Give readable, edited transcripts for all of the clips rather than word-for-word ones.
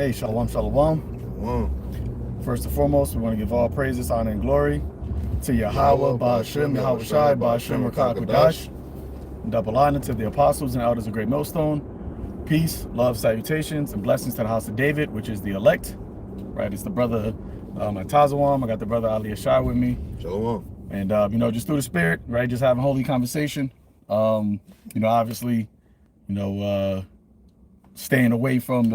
Hey, shalom, shalom. First and foremost, we want to give all praises, honor, and glory to Yahawah, Ba'ashem, YAHAWASHI, Ba'ashem, Rakakadash. Double honor to the apostles and elders of Great Millstone. Peace, love, salutations, and blessings to the house of David, which is the elect. Right, it's the brother Tazawam. I got the brother Ali Ashai with me. Shalom. And just through the spirit, right, just having holy conversation. Obviously, staying away from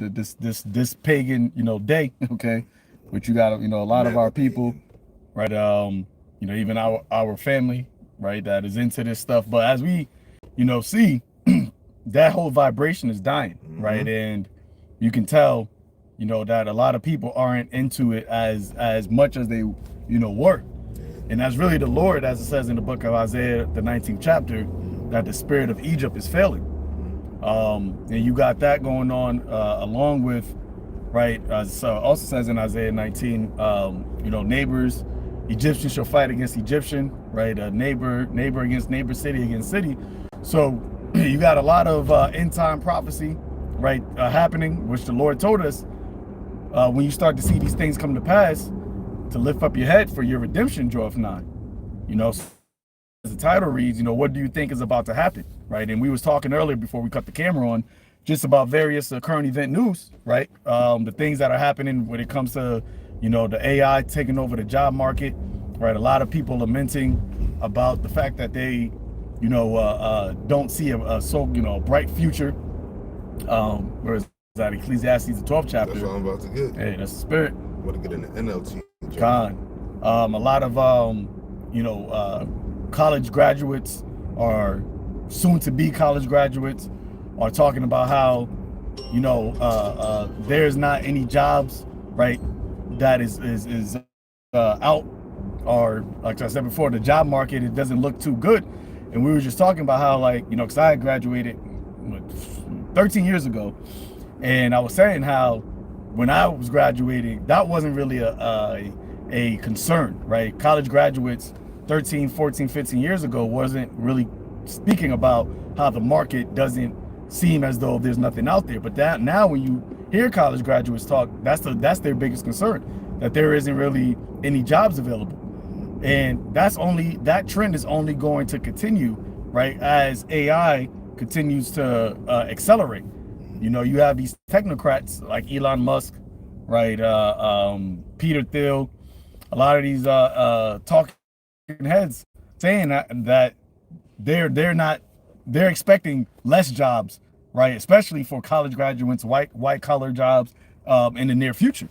this pagan, day, okay, which you got, a lot of our people, right, even our family, right, that is into this stuff. But as we, see, that whole vibration is dying, right, and you can tell, that a lot of people aren't into it as much as they, were. And that's really the Lord, as it says in the book of Isaiah, the 19th chapter, that the spirit of Egypt is failing. And you got that going on along with, right, as also says in Isaiah 19, neighbors, Egyptian shall fight against Egyptian, right, neighbor against neighbor, city against city. So you got a lot of end time prophecy, right, happening, which the Lord told us when you start to see these things come to pass, to lift up your head, for your redemption draweth nigh. As the title reads, what do you think is about to happen, right? And we was talking earlier before we cut the camera on, just about various current event news, right? The things that are happening when it comes to, the AI taking over the job market, right? A lot of people lamenting about the fact that they, don't see a bright future. Whereas that Ecclesiastes, the 12th chapter. That's what I'm about to get. Hey, that's the spirit. I'm about to get in the NLT. God, a lot of college graduates, or soon to be college graduates, are talking about how there's not any jobs, right, that is out, or like I said before, the job market, it doesn't look too good. And we were just talking about how, because I had graduated 13 years ago, and I was saying how when I was graduating, that wasn't really a concern, right? College graduates 13, 14, 15 years ago wasn't really speaking about how the market doesn't seem as though there's nothing out there. But that now, when you hear college graduates talk, that's their biggest concern, that there isn't really any jobs available. And that trend is only going to continue, right, as AI continues to accelerate. You have these technocrats like Elon Musk, right, Peter Thiel, a lot of these talking heads saying that they're expecting less jobs, right, especially for college graduates, white collar jobs in the near future.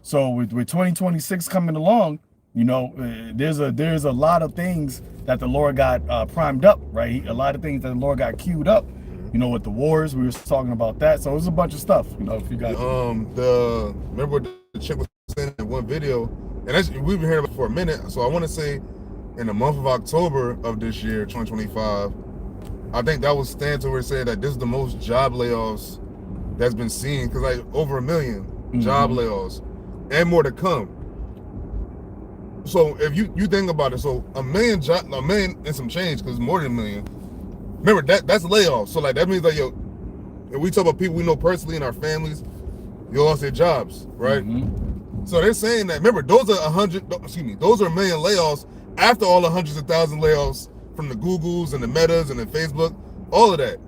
So with 2026 coming along, there's a lot of things that the Lord got primed up, right? A lot of things that the Lord got queued up. With the wars, we were talking about that. So it was a bunch of stuff, if you got remember what the chick was saying in one video, and that's, we've been hearing about it for a minute. So I want to say in the month of October of this year, 2025, I think that was stand to where it said that this is the most job layoffs that's been seen, because over 1 million job layoffs and more to come. So if you think about it, so a million and some change, because more than 1 million. Remember, that's layoffs. So that means if we talk about people we know personally in our families, you lost their jobs, right? So they're saying that, remember, those are 1 million layoffs after all the hundreds of thousands layoffs from the Googles and the Metas and the Facebook, all of that.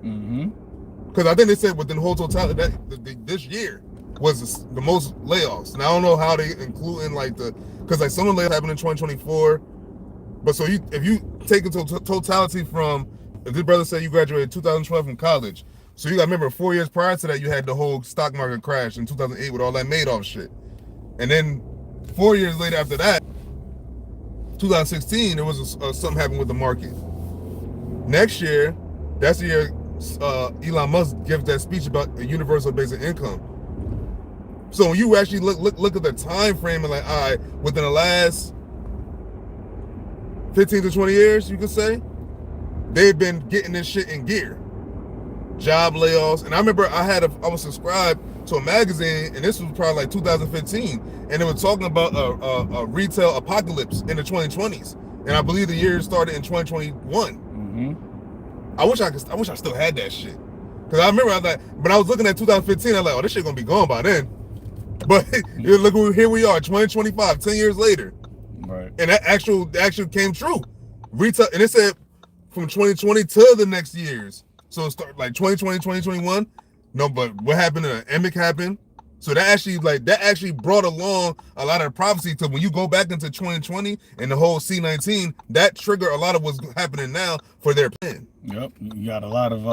Because I think they said within the whole totality that this year was the most layoffs. And I don't know how they include in because some of the layoffs happened in 2024. But so if you take into totality from, if this brother said you graduated 2012 from college, so you got to remember 4 years prior to that, you had the whole stock market crash in 2008 with all that Madoff shit. And then 4 years later after that, 2016, there was something happened with the market. Next year, that's the year Elon Musk gives that speech about a universal basic income. So when you actually look at the time frame and all right, within the last 15 to 20 years, you could say, they've been getting this shit in gear. Job layoffs. And I remember I was subscribed to a magazine, and this was probably 2015, and they were talking about a retail apocalypse in the 2020s. And I believe the year started in 2021. I wish I still had that shit. Because I remember, I was like, but I was looking at 2015, I was like, oh, this shit gonna be gone by then. But look, here we are, 2025, 10 years later. Right. And that actually came true. Retail, and it said from 2020 to the next years. So it started like 2020, 2021. No, but what happened? Emic happened. So that actually brought along a lot of prophecy. So when you go back into 2020 and the whole C19, that triggered a lot of what's happening now for their plan. Yep, you got a lot of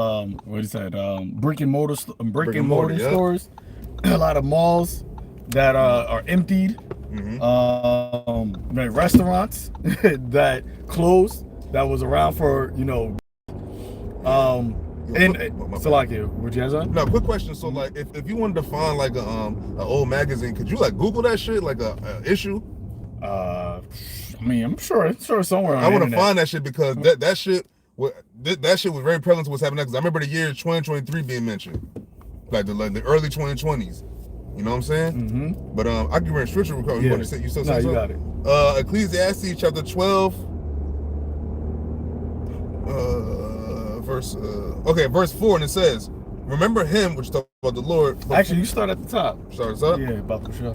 what is that? Brick and mortar stores, a lot of malls that are emptied, restaurants that closed that was around for so like would you have something? No, quick question. So like if you wanted to find like an old magazine, could you like Google that shit, like a issue? I mean, I'm sure somewhere on I want to find that shit because that shit was very prevalent to what's happening, because I remember the year 2023 being mentioned, like the early 2020s. You know what I'm saying? But I can read scripture real quick. You want to say? You still say you got it. Ecclesiastes chapter 12, verse 4, and it says, "Remember him," which talks about the Lord. Actually, you start at the top. Start us up. Yeah, about the show.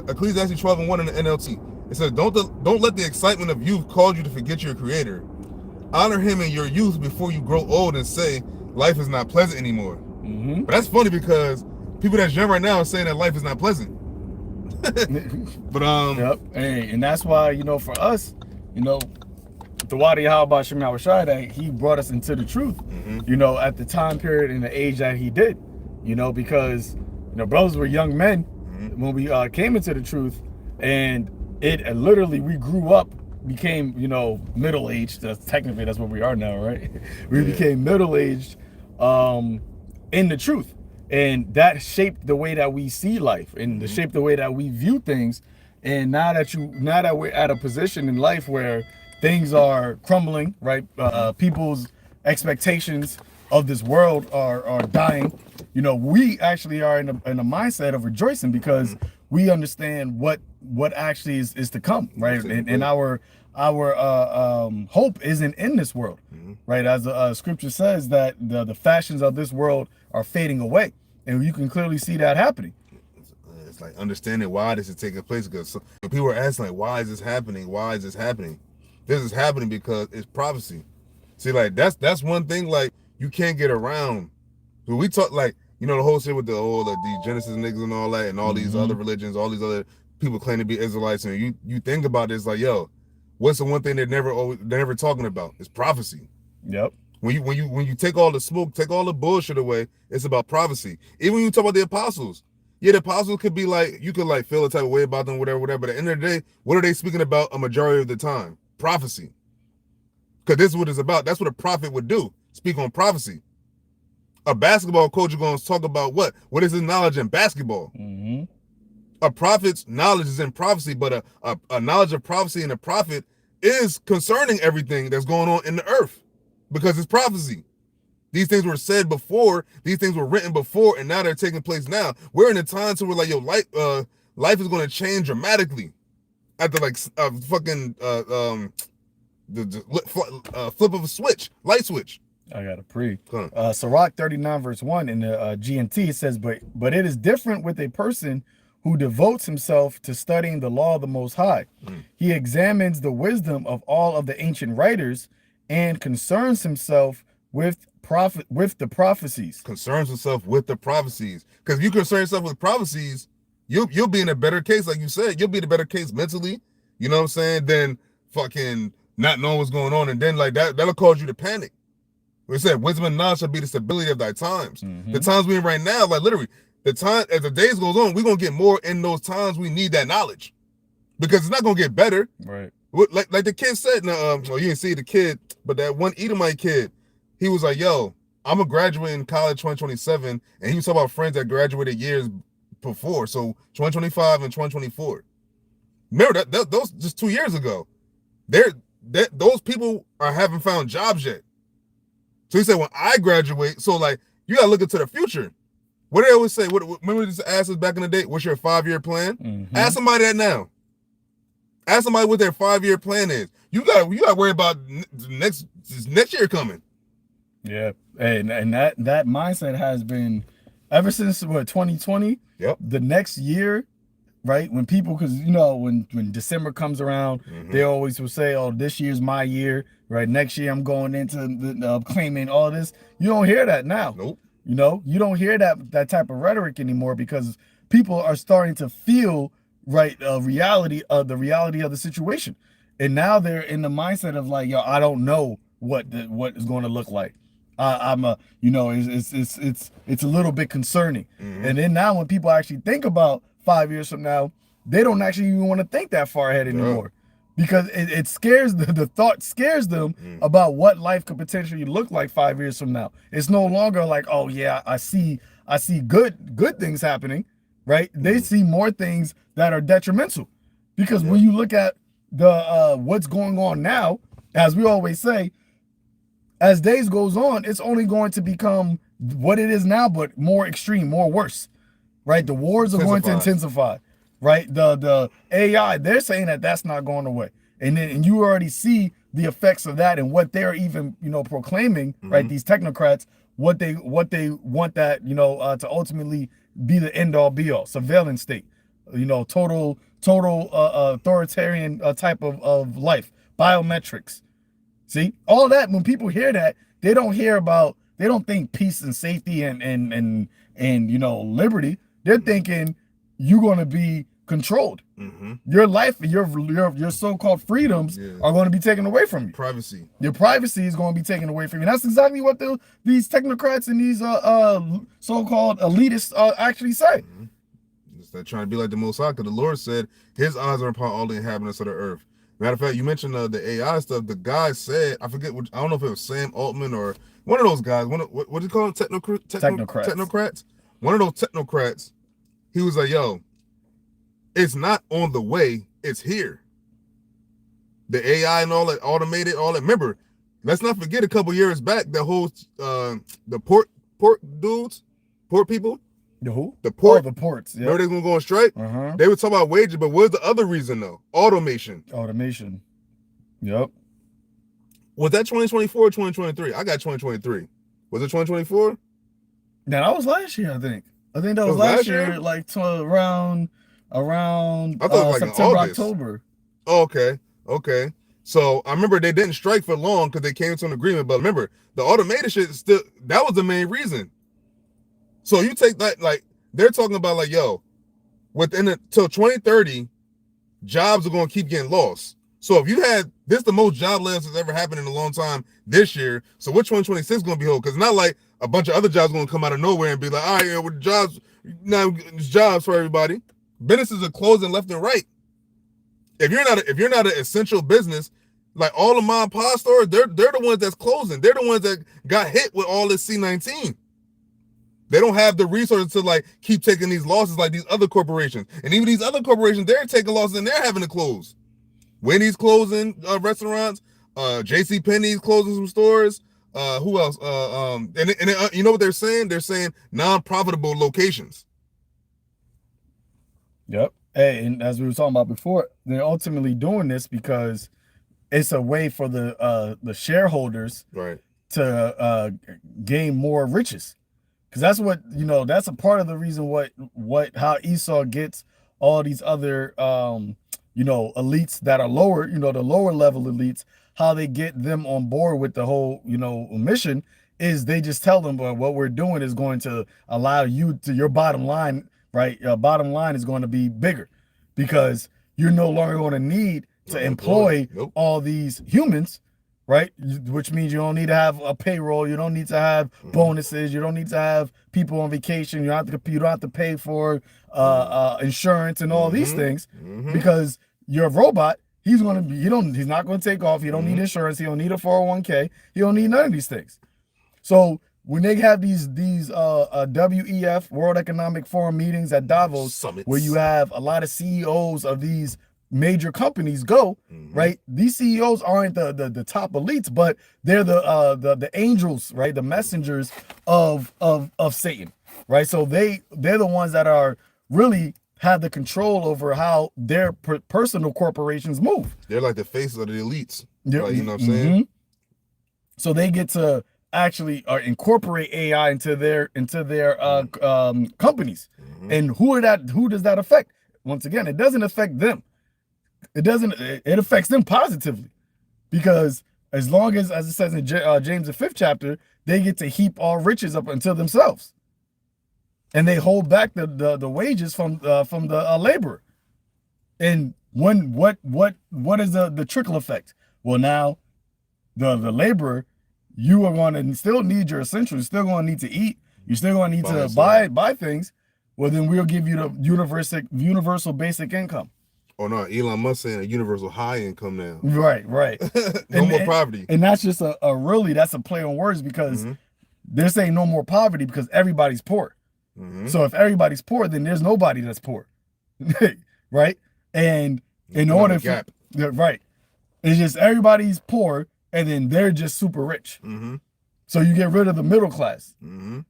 Ecclesiastes 12:1 in the NLT. It says, "Don't let the excitement of youth cause you to forget your Creator. Honor Him in your youth before you grow old and say life is not pleasant anymore." But that's funny because people that's young right now are saying that life is not pleasant. But Yep. Hey, and that's why for us, the YAHAWASHI, that he brought us into the truth. At the time period and the age that he did. Because brothers were young men when we came into the truth, and it literally we grew up, became middle-aged. Technically that's what we are now, right? We became middle-aged in the truth, and that shaped the way that we see life and shaped the way that we view things. And now that we're at a position in life where things are crumbling, right? People's expectations of this world are dying. We actually are in a mindset of rejoicing because we understand what actually is to come, right? And our hope isn't in this world, right? As the scripture says that the fashions of this world are fading away, and you can clearly see that happening. It's like understanding why this is taking place, because people are asking like, why is this happening? Why is this happening? This is happening because it's prophecy. See, like that's one thing like you can't get around. When we talk like the whole shit with the Genesis niggas and all that, and all these other religions, all these other people claim to be Israelites, and you think about this like, yo, what's the one thing they're never talking about? It's prophecy. Yep. When you take all the smoke, take all the bullshit away, it's about prophecy. Even when you talk about the apostles, the apostles could be like, you could like feel a type of way about them, whatever. But at the end of the day, what are they speaking about a majority of the time? Prophecy. Because this is what it's about. That's what a prophet would do. Speak on prophecy. A basketball coach is going to talk about what? What is his knowledge in basketball? A prophet's knowledge is in prophecy, but a knowledge of prophecy and a prophet is concerning everything that's going on in the earth, because it's prophecy. These things were said before, these things were written before, and now they're taking place now. We're in a time to where like, yo, life is going to change dramatically after like the flip of a switch, light switch. I got a pre. Sirach 39 verse 1 in the GNT, it says, but it is different with a person who devotes himself to studying the law of the Most High. He examines the wisdom of all of the ancient writers and concerns himself with the prophecies. Concerns himself with the prophecies. Because if you concern yourself with prophecies, you'll be in a better case, like you said. You'll be in a better case mentally, you know what I'm saying, than fucking not knowing what's going on. And then like that'll cause you to panic. We said wisdom and knowledge shall be the stability of thy times. The times we're in right now, like literally, the time as the days goes on, we're gonna get more in those times we need that knowledge. Because it's not gonna get better. Right. Like the kid said, well, you didn't see the kid, but that one Edomite kid, he was like, yo, I'm gonna graduate in college 2027, and he was talking about friends that graduated years before, so 2025 and 2024. Remember that those just 2 years ago. Those people haven't found jobs yet. So he said, when I graduate, so like you gotta look into the future. What do they always say? Remember this asked us back in the day, what's your 5-year plan? Ask somebody that now. Ask somebody what their 5-year plan is. You got to worry about next year coming. Yeah, and that mindset has been ever since what 2020. Yep. The next year, right? When people, because you know, when December comes around, they always will say, "Oh, this year's my year." Right? Next year, I'm going into claiming all this. You don't hear that now. Nope. You know, you don't hear that type of rhetoric anymore because people are starting to feel right reality of the situation, and now they're in the mindset of like, yo, I don't know what is going to look like. I'm a, you know, it's a little bit concerning. And then now when people actually think about 5 years from now, they don't actually even want to think that far ahead anymore. Because it scares the thought scares them about what life could potentially look like 5 years from now. It's no longer like, oh yeah, I see good things happening, right? They see more things that are detrimental. Because when you look at the what's going on now, as we always say, as days goes on, it's only going to become what it is now, but more extreme, more worse, right? The wars are going to intensify, right? The AI, they're saying that that's not going away. And you already see the effects of that and what they're even, you know, proclaiming, right? These technocrats, what they want that, you know, to ultimately be the end all be all, surveillance state, you know, total authoritarian type of life, biometrics. See, all that, when people hear that, they don't think peace and safety and you know, liberty. They're thinking you're going to be controlled. Your life, your so-called freedoms are going to be taken away from you. Privacy. Your privacy is going to be taken away from you. And that's exactly what these technocrats and these so-called elitists actually say. They're trying to be like the Most High, because the Lord said his eyes are upon all the inhabitants of the earth. Matter of fact, you mentioned the AI stuff. The guy said, I forget which, I don't know if it was Sam Altman or one of those guys. What do you call them? Technocrats. One of those technocrats. He was like, yo, it's not on the way, it's here. The AI and all that, automated, all that. Remember, let's not forget a couple years back, the whole the port dudes, port people. The who? The port. Oh, the ports. Yeah. Remember they were going to go on strike? They would talk about wages, but what's the other reason though? Automation. Automation. Yep. Was that 2024 or 2023? I got 2023. Was it 2024? Now that was last year, I think. I think that was last year, like around I thought it was like September, in August. October. Oh, okay. So I remember they didn't strike for long because they came to an agreement. But remember, the automated shit still, that was the main reason. So you take that, like, they're talking about like, yo, till 2030, jobs are going to keep getting lost. So if you had, this the most job layoffs that's ever happened in a long time this year. So what 2026 is going to be hold? Because it's not like a bunch of other jobs going to come out of nowhere and be like, all right, yeah, with jobs, now it's jobs for everybody. Businesses are closing left and right. If you're not an essential business, like all the mom and pop stores, they're the ones that's closing. They're the ones that got hit with all this C-19. They don't have the resources to like keep taking these losses like these other corporations. And even these other corporations, they're taking losses and they're having to close. Wendy's closing restaurants, JC Penney's closing some stores. Who else? You know what they're saying? They're saying non-profitable locations. Yep. Hey, and as we were talking about before, they're ultimately doing this because it's a way for the shareholders to gain more riches. Because that's what, you know, that's a part of the reason how Esau gets all these other you know, elites that are lower, you know, the lower level elites, how they get them on board with the whole, you know, mission is they just tell them, well, what we're doing is going to allow you to your bottom line, right? Your bottom line is going to be bigger because you're no longer going to need to employ all these humans, right? Which means you don't need to have a payroll. You don't need to have bonuses. You don't need to have people on vacation. You don't have to pay for insurance and all these things because you're a robot. He's not going to take off. He don't need insurance. He don't need a 401k. He don't need none of these things. So when they have these WEF, World Economic Forum meetings at Davos, Summits, where you have a lot of CEOs of these major companies go, right? These CEOs aren't the top elites, but they're the angels, right? The messengers of Satan, right? So they're the ones that are really have the control over how their personal corporations move. They're like the faces of the elites. Like, you know what I'm saying? So they get to actually incorporate AI into their companies. And who does that affect? Once again, it doesn't affect them. It affects them positively, because as long as it says in James the 5th chapter, they get to heap all riches up unto themselves, and they hold back the wages from the laborer. And what is the trickle effect? Well, now the laborer, you are going to still need your essentials. You're still going to need to eat. You're still going to need to buy things. Well, then we'll give you the universal basic income. Oh no, Elon Musk saying a universal high income now. Right. No more poverty. And that's just that's a play on words, because they're saying no more poverty because everybody's poor. So if everybody's poor, then there's nobody that's poor. Right? And in order for right, it's just everybody's poor, and then they're just super rich. So you get rid of the middle class. And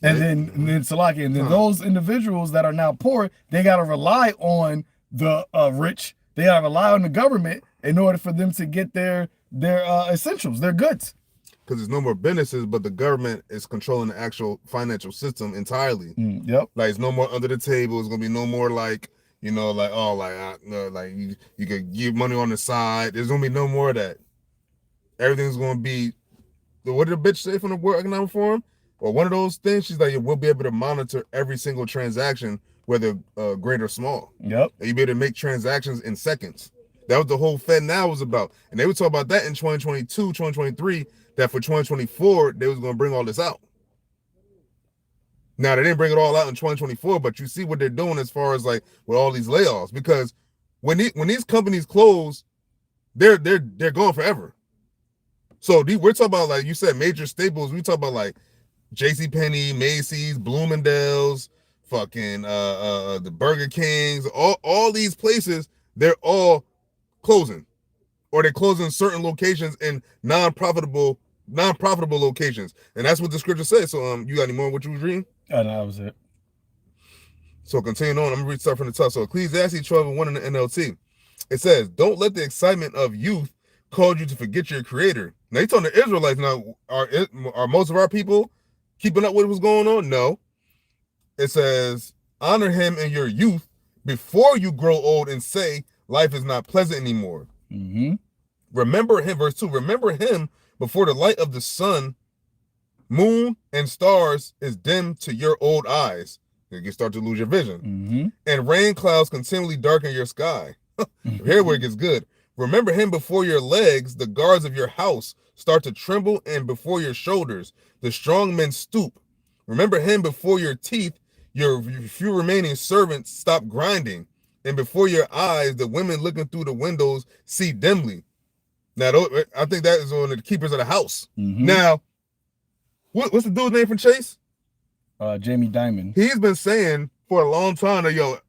then Salaki, and then those individuals that are now poor, they got to rely on the rich. They got to rely on the government in order for them to get their essentials, their goods. Because there's no more businesses, but the government is controlling the actual financial system entirely. Yep. Like, it's no more under the table. It's gonna be no more like, you know, like, oh, like you could give money on the side. There's gonna be no more of that. Everything's gonna be, what did the bitch say from the World Economic Forum? Or one of those things, she's like, we'll be able to monitor every single transaction, whether great or small. Yep. And you'll be able to make transactions in seconds. That was the whole Fed now was about. And they would talk about that in 2022, 2023, that for 2024, they was going to bring all this out. Now, they didn't bring it all out in 2024, but you see what they're doing as far as like with all these layoffs. Because when these companies close, they're gone forever. So we're talking about, like you said, major staples. We talk about like JCPenney, Macy's, Bloomingdale's, fucking the Burger Kings, all these places, they're all closing, or they're closing certain locations in non-profitable locations, and that's what the scripture says. So you got any more what you was reading? No, that was it. So continuing on, I'm gonna read stuff from the top. So Ecclesiastes 12:1 in the NLT, it says, "Don't let the excitement of youth cause you to forget your Creator." Now he's telling the Israelites. Now, are most of our people keeping up with what's going on? No. It says, "Honor him in your youth before you grow old and say, life is not pleasant anymore." Remember him, verse 2, remember him before the light of the sun, moon, and stars is dim to your old eyes. You start to lose your vision. And rain clouds continually darken your sky. Here where it gets good. Remember him before your legs, the guards of your house start to tremble, and before your shoulders, the strong men stoop. Remember him before your teeth, your few remaining servants stop grinding, and before your eyes, the women looking through the windows see dimly. Now, I think that is one of the keepers of the house. Now, what's the dude's name from Chase? Jamie Dimon. He's been saying for a long time that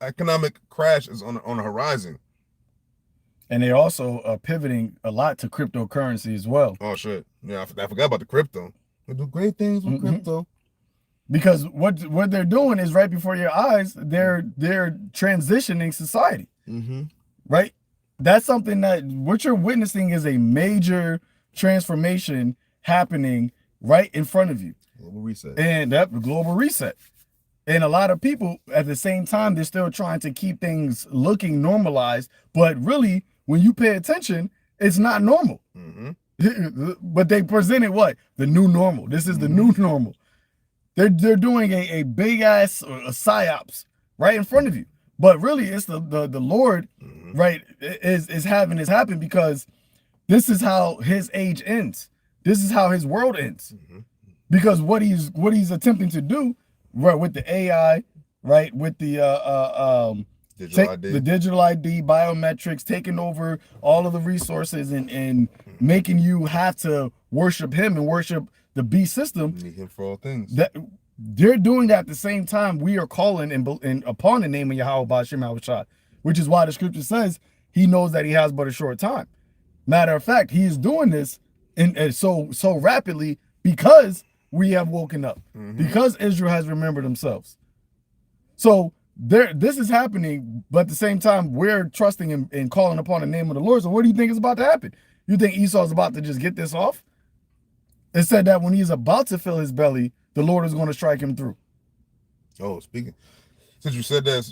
economic crash is on the horizon. And they're also pivoting a lot to cryptocurrency as well. Oh shit! Yeah, I forgot about the crypto. They do great things with crypto. Because what they're doing is right before your eyes, they're transitioning society. Right? That's something that what you're witnessing is a major transformation happening right in front of you. Global reset. And that global reset. And a lot of people at the same time, they're still trying to keep things looking normalized, but really, when you pay attention, it's not normal. But they presented what? The new normal. This is the new normal. They're doing a big ass psyops right in front of you. But really, it's the Lord, right, is having this happen, because this is how his age ends. This is how his world ends. Because what he's attempting to do, right, with the AI, right, with the digital ID, biometrics, taking over all of the resources and making you have to worship him and worship the beast system. Need him for all things. That they're doing that at the same time we are calling and upon the name of YAHAWASHI, which is why the scripture says he knows that he has but a short time. Matter of fact, he is doing this and so rapidly because we have woken up, because Israel has remembered themselves. So this is happening, but at the same time, we're trusting and calling upon the name of the Lord. So what do you think is about to happen? You think Esau's about to just get this off? It said that when he's about to fill his belly, the Lord is going to strike him through. Oh, speaking, since you said that,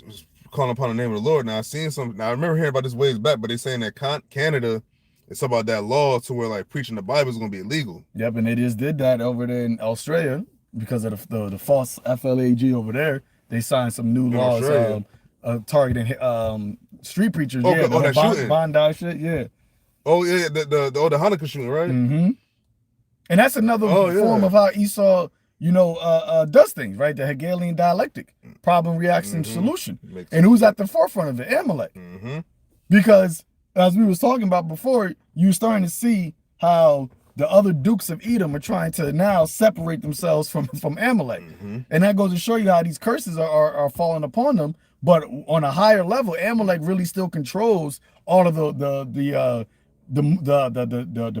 calling upon the name of the Lord. Now I seen some. Now I remember hearing about this ways back, but they saying that Canada, it's about that law to where like preaching the Bible is going to be illegal. Yep, and they just did that over there in Australia because of the false FLAG over there. They signed some new laws targeting street preachers. Oh, yeah, that shooting. Bondi shit. Yeah. Oh yeah, the Hanukkah shooting, right? Mm-hmm. And that's another form of how Esau, does things, right? The Hegelian dialectic, problem, reaction, solution. And who's at the forefront of it? Amalek. Because as we was talking about before, you starting to see how the other dukes of Edom are trying to now separate themselves from Amalek. And that goes to show you how these curses are falling upon them. But on a higher level, Amalek really still controls all of the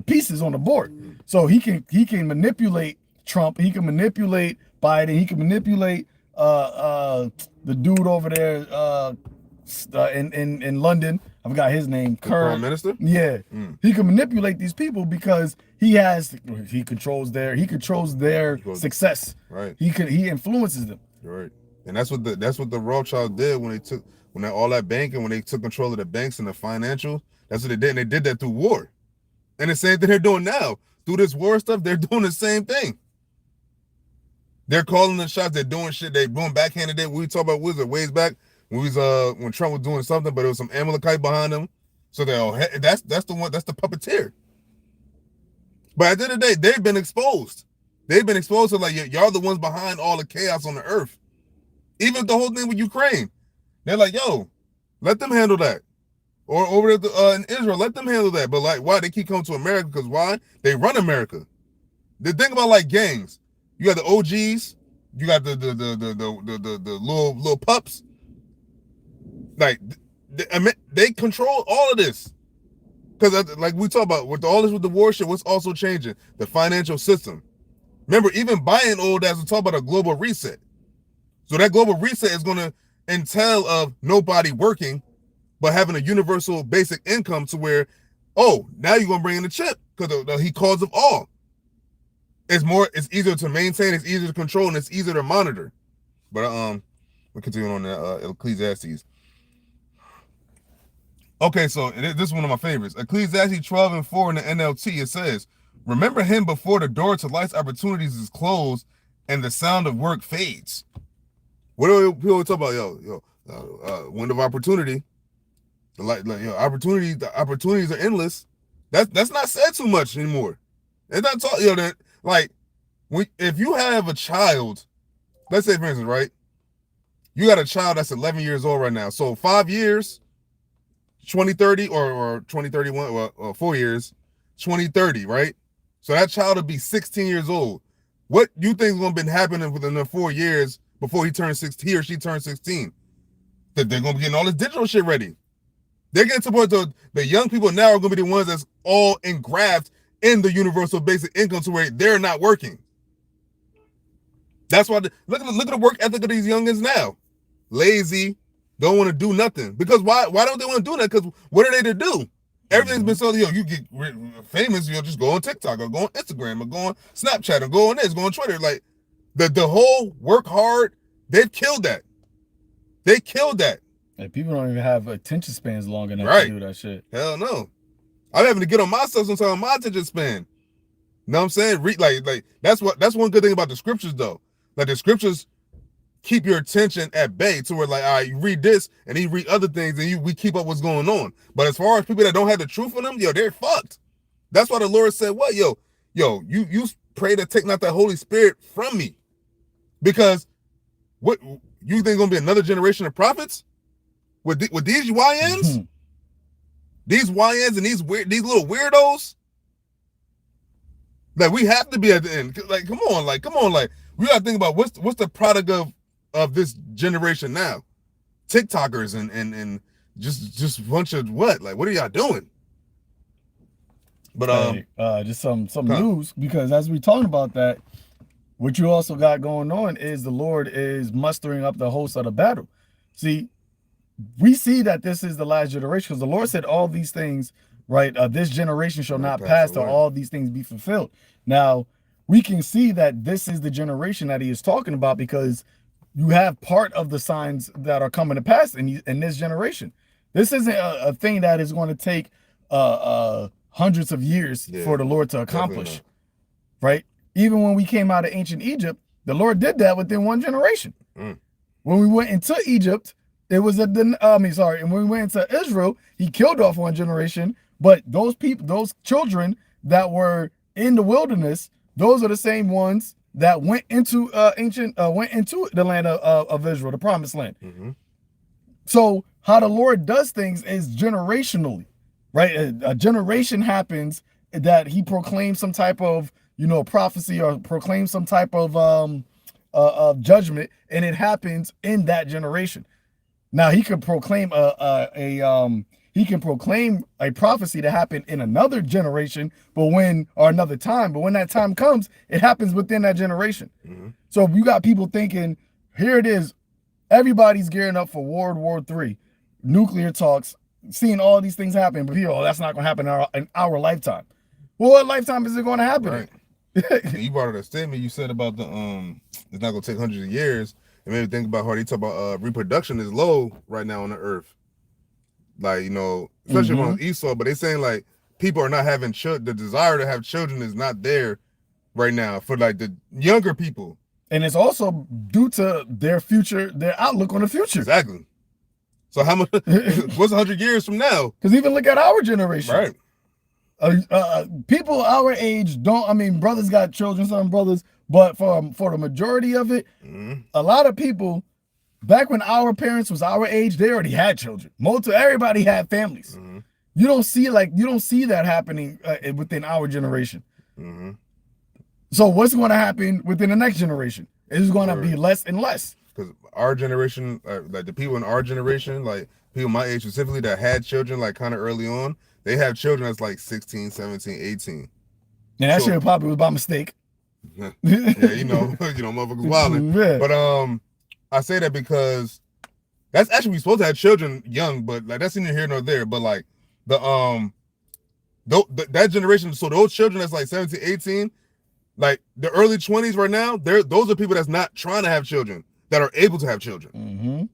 pieces on the board. So he can manipulate Trump, he can manipulate Biden, he can manipulate the dude over there in London. I forgot his name. Prime Minister? Yeah. He can manipulate these people because he controls their success. Right. He influences them. Right. And that's what the Rothschild did when all that banking, when they took control of the banks and the financial. That's what they did, and they did that through war. And the same thing they're doing now. Through this war stuff, they're doing the same thing. They're calling the shots, they're doing shit, they're doing backhanded. We talk about Wizard ways back when Trump was doing something, but it was some Amalekite behind him. So that's the puppeteer. But at the end of the day, they've been exposed. They've been exposed to like y'all the ones behind all the chaos on the earth. Even the whole thing with Ukraine. They're like, yo, let them handle that. Or over in Israel, let them handle that. But like, why they keep coming to America? Because why? They run America. The thing about like gangs, you got the OGs, you got the little pups. Like they control all of this. Because like we talk about with all this with the war shit, what's also changing? The financial system. Remember, even buying old as we talk about a global reset. So that global reset is going to entail of nobody working, but having a universal basic income to where, oh, now you're going to bring in the chip because he calls of all. It's easier to maintain, it's easier to control, and it's easier to monitor. But we'll continue on Ecclesiastes. Okay, so this is one of my favorites. Ecclesiastes 12:4 in the NLT, it says, remember him before the door to life's opportunities is closed and the sound of work fades. What do people talk about? Wind of opportunity. The opportunities are endless. That's not said too much anymore. It's not taught, that like if you have a child, let's say for instance, right? You got a child that's 11 years old right now. So 5 years, 2030 or 2031, or 4 years, 2030, right? So that child will be 16 years old. What you think is going to be happening within the 4 years before he or she turns 16? That they're going to be getting all this digital shit ready. They're getting to the point the young people now are going to be the ones that's all engraft in the universal basic income to where they're not working. That's why look at the work ethic of these youngins now. Lazy, don't want to do nothing. Because why don't they want to do that? Because what are they to do? Everything's been so, you get famous, just go on TikTok or go on Instagram or go on Snapchat or go on this, go on Twitter. Like the whole work hard, they've killed that. They killed that. And people don't even have attention spans long enough to do that shit. Hell no. I'm having to get on myself sometimes on my attention span. You know what I'm saying? Like that's one good thing about the scriptures though. Like the scriptures keep your attention at bay to where like, all right, you read this and you read other things and we keep up what's going on. But as far as people that don't have the truth in them, they're fucked. That's why the Lord said, what? You pray to take not that Holy Spirit from me. Because what you think gonna be another generation of prophets? With these YNs? These YNs and these little weirdos? Like we have to be at the end. Like, come on, we gotta think about what's the product of this generation now. TikTokers and just a bunch of what? Like, what are y'all doing? But just some news, because as we talking about that, what you also got going on is the Lord is mustering up the host of the battle. See, we see that this is the last generation because the Lord said all these things right? This generation shall not pass till all these things be fulfilled. Now, we can see that this is the generation that he is talking about, because you have part of the signs that are coming to pass in this generation. This isn't a thing that is going to take hundreds of years for the Lord to accomplish, right? Even when we came out of ancient Egypt, the Lord did that within one generation. When we went into Egypt, it was and when we went into Israel, he killed off one generation, but those people, those children that were in the wilderness, those are the same ones that went into the land of Israel, the promised land. So how the Lord does things is generationally, right? A generation happens that he proclaims some type of, prophecy, or proclaims some type of judgment, and it happens in that generation. Now he can proclaim a prophecy to happen in another generation, or another time. But when that time comes, it happens within that generation. So you got people thinking, here it is, everybody's gearing up for World War III, nuclear talks, seeing all these things happen, but people, that's not going to happen in our lifetime. Well, what lifetime is it going to happen? Right. You brought up a statement you said about the it's not going to take hundreds of years. It made me think about how they talk about reproduction is low right now on the earth. Like, especially on ESAU, but they saying like people are not having children. The desire to have children is not there right now for like the younger people. And it's also due to their future, their outlook on the future. Exactly. So how much, what's 100 years from now? Because even look at our generation. Right. People our age brothers got children, some brothers, but for the majority of it, a lot of people, back when our parents was our age, they already had children. Everybody had families. You don't see that happening within our generation. So what's going to happen within the next generation? It's going to be less and less. Because our generation, like the people in our generation, like people my age specifically that had children like kind of early on, they have children that's like 16, 17, 18. And that shit probably was by mistake. Yeah, motherfuckers wilding. Yeah. But I say that because that's actually, we supposed to have children young, but like that's neither here nor there. But like that generation, so those children that's like 17, 18, like the early 20s right now, those are people that's not trying to have children, that are able to have children.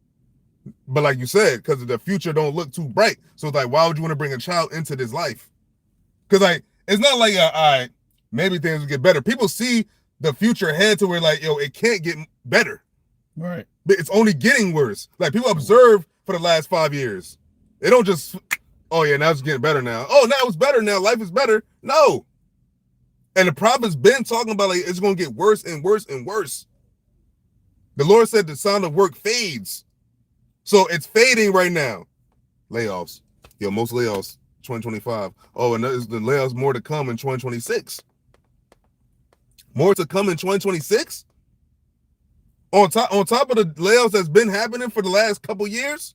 But like you said, because the future don't look too bright. So it's like, why would you want to bring a child into this life? Because like, it's not like, all right, maybe things will get better. People see the future ahead to where like, it can't get better. Right. But it's only getting worse. Like people observe for the last 5 years. They don't just, oh yeah, now it's getting better now. Oh, now it's better now. Life is better. No. And the prophet's been talking about like, it's going to get worse and worse and worse. The Lord said the sound of work fades. So it's fading right now. Layoffs. Most layoffs 2025. Oh, and there's the layoffs more to come in 2026. More to come in 2026? On top of the layoffs that's been happening for the last couple years?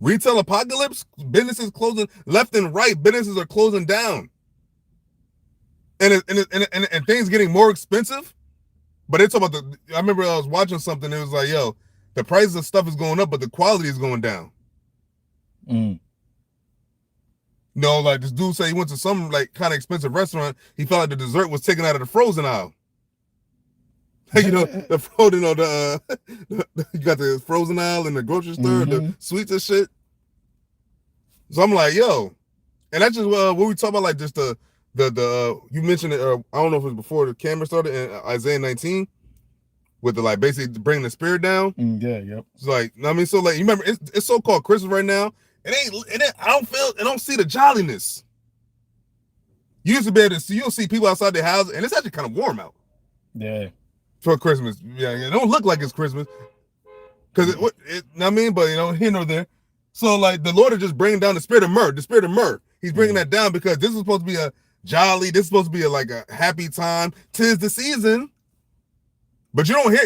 Retail apocalypse, businesses closing left and right, businesses are closing down. And things getting more expensive. But they talk about I remember I was watching something, it was like, the prices of stuff is going up, but the quality is going down. Like this dude said he went to some like kind of expensive restaurant. He felt like the dessert was taken out of the frozen aisle. You got the frozen aisle in the grocery store, the sweets and shit. So I'm like, and that's just what we talk about, like just the you mentioned it. I don't know if it was before the camera started in Isaiah 19. With the like basically bringing the spirit down. Yep. It's like, so like you remember it's so-called Christmas right now. I don't see the jolliness. You used to be able to see, you'll see people outside their houses, and it's actually kind of warm out. Yeah. For Christmas. Yeah, it don't look like it's Christmas. Because but here nor there. So like the Lord is just bringing down the spirit of myrrh. He's bringing that down because this is supposed to be a jolly, this is supposed to be a happy time. 'Tis the season. But you don't hear.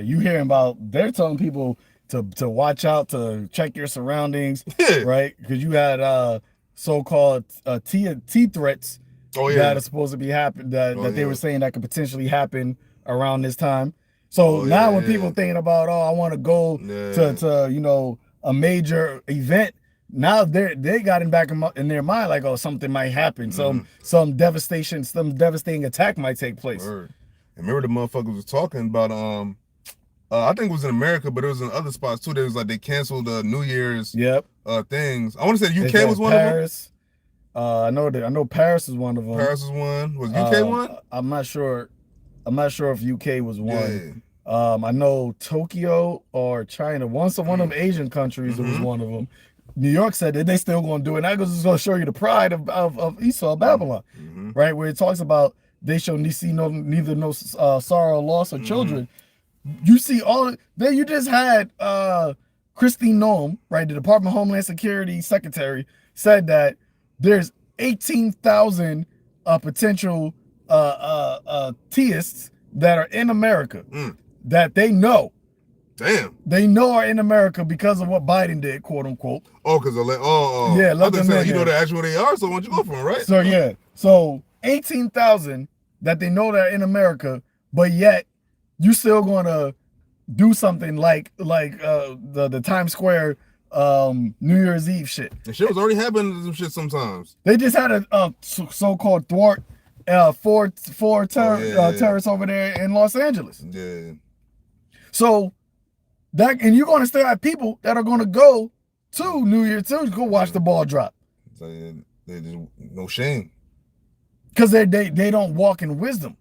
You hearing about? They're telling people to watch out, to check your surroundings, right? Because you had so-called T threats that are supposed to be happen that they were saying that could potentially happen around this time. So when people thinking about, I want to go to a major event, now they got him back in their mind like, oh, something might happen, some devastation, some devastating attack might take place. Word. And remember the motherfuckers was talking about I think it was in America, but it was in other spots too. There was like they canceled New Year's things. I want to say UK was one Paris. of them. I know Paris is one of them. Paris is one. Was UK one? I'm not sure if UK was one. Yeah. I know Tokyo or China. One of them Asian countries was one of them. New York said that they still going to do it. And that goes to show you the pride of ESAU, Babylon, right? Where it talks about they shall see neither no sorrow, loss, or children. You see all there. You just had Christine Noem, right? The Department of Homeland Security Secretary said that there's 18,000 potential theists that are in America that they know. Damn. They know are in America because of what Biden did, quote unquote. Oh, because yeah, let them say, you know the actual they are, so why don't you go for them, right? So yeah, so 18,000 that they know that are in America, but yet you still gonna do something like the Times Square New Year's Eve shit. And shit was already happening some shit sometimes. They just had a so-called thwart four terrorists over there in Los Angeles. Yeah. So that, and you're gonna still have people that are gonna go to New Year's to go watch the ball drop. No shame. Because they don't walk in wisdom.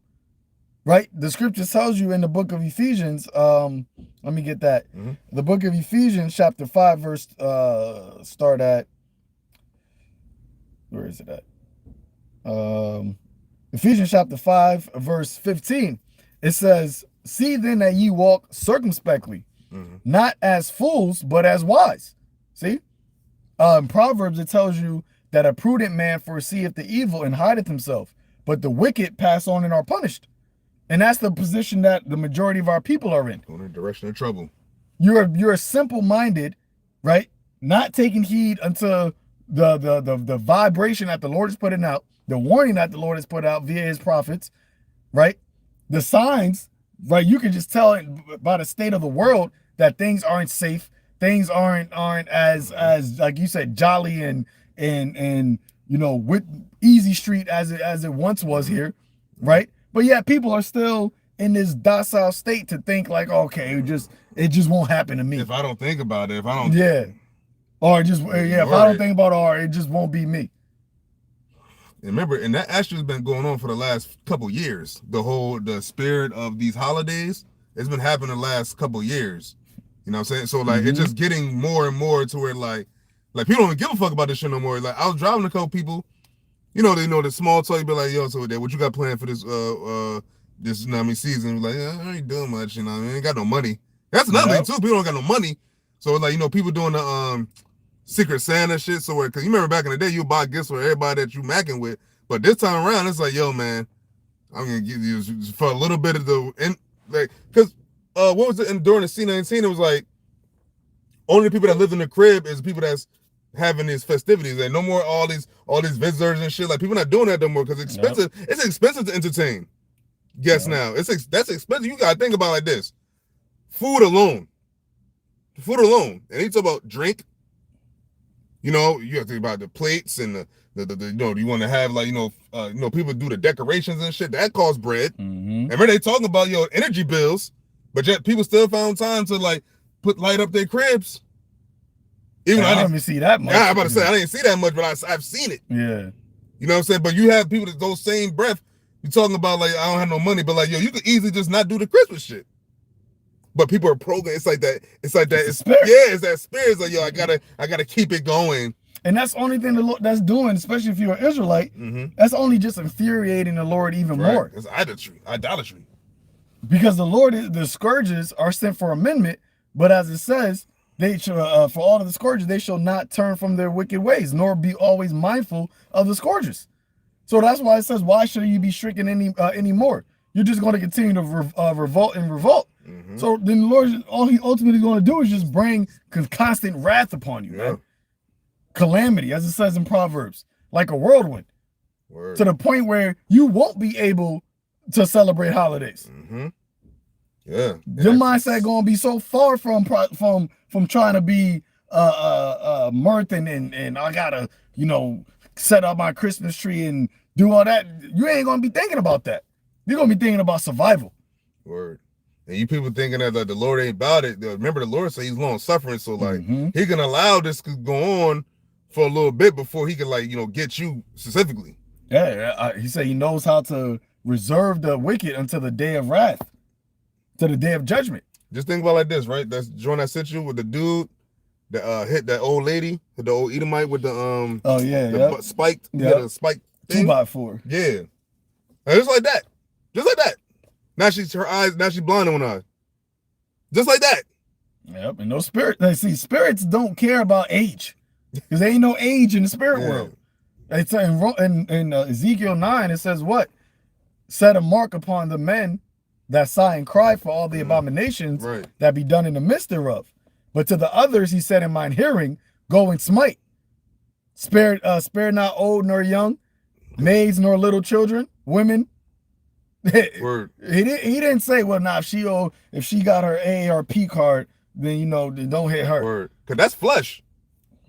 Right? The scripture tells you in the book of Ephesians, let me get that. The book of Ephesians, chapter 5, verse, start at, where is it at? Ephesians chapter 5, verse 15. It says, see then that ye walk circumspectly, not as fools, but as wise. See? In Proverbs, it tells you that a prudent man foreseeth the evil and hideth himself, but the wicked pass on and are punished. And that's the position that the majority of our people are in. Going in the direction of trouble. You're simple-minded, right? Not taking heed unto the vibration that the Lord is putting out, the warning that the Lord has put out via his prophets, right? The signs, right? You can just tell by the state of the world that things aren't safe. Things aren't as like you said, jolly and you know, with easy street as it once was here, right? But yeah, people are still in this docile state to think like, okay, it just won't happen to me. If I don't think about it, if I don't, or just if I don't think about it, or it just won't be me. And remember, and that actually has been going on for the last couple years. The spirit of these holidays, it's been happening the last couple years. You know what I'm saying? So like, it's just getting more and more to where like people don't even give a fuck about this shit no more. Like I was driving a couple people. You know, they know the small talk, you be like, yo, so what you got planned for this this you know what I mean, season? Like, yeah, I ain't doing much, you know, I ain't got no money. That's another thing too. People don't got no money. So like, you know, people doing the Secret Santa shit. So because you remember back in the day, you buy gifts for everybody that you macking with. But this time around, it's like, yo, man, I'm gonna give you for a little bit of because what was it during the C19? It was like only the people that live in the crib is the people that's having these festivities, and no more all these visitors and shit. Like people not doing that no more because it's expensive. Yep. It's expensive to entertain guests now. That's expensive. You gotta think about it like this: food alone, and you talk about drink. You know, you have to think about the plates and the you know, you want to have like you know people do the decorations and shit that costs bread. And when they talking about energy bills, but yet people still found time to like light up their cribs. Even I didn't even see that much. Yeah, I'm about to say I didn't see that much, but I've seen it. Yeah. You know what I'm saying? But you have people that those same breath, you're talking about like, I don't have no money, but like, yo, you could easily just not do the Christmas shit. But people are programmed. It's like that. It's that spirit. It's like, yo, I gotta keep it going. And that's the only thing the Lord that's doing, especially if you're an Israelite, that's only just infuriating the Lord even more. It's idolatry. Because the scourges are sent for amendment, but as it says, they shall, for all of the scourges, they shall not turn from their wicked ways, nor be always mindful of the scourges. So that's why it says, why should you be stricken anymore? You're just going to continue to revolt. So then the Lord, all he ultimately is going to do is just bring constant wrath upon you, man. Calamity, as it says in Proverbs, like a whirlwind. To the point where you won't be able to celebrate holidays. Yeah. Your mindset going to be so far from trying to be mirth and I gotta, you know, set up my Christmas tree and do all that. You ain't gonna be thinking about that. You're gonna be thinking about survival. Word. And you people thinking that the Lord ain't about it. Remember, the Lord said He's long suffering, so like He can allow this to go on for a little bit before He can, like, you know, get you specifically. Yeah, He said He knows how to reserve the wicked until the day of wrath, to the day of judgment. Just think about it like this, right? That's joint I sent you with the dude that hit that old lady, the old Edomite with the spiked, the spiked thing. 2x4. Yeah, and just like that, just like that. Now she's blind in one eye, just like that. Yep, and no spirit. See, spirits don't care about age, because there ain't no age in the spirit world. It's in Ezekiel 9. It says what? Set a mark upon the men that sigh and cry for all the abominations that be done in the midst thereof. But to the others he said in mine hearing, go and smite. Spare not old nor young, maids nor little children, women. Word. He didn't say, well, now if she got her AARP card, then, you know, don't hit her. Word. Cause that's flesh.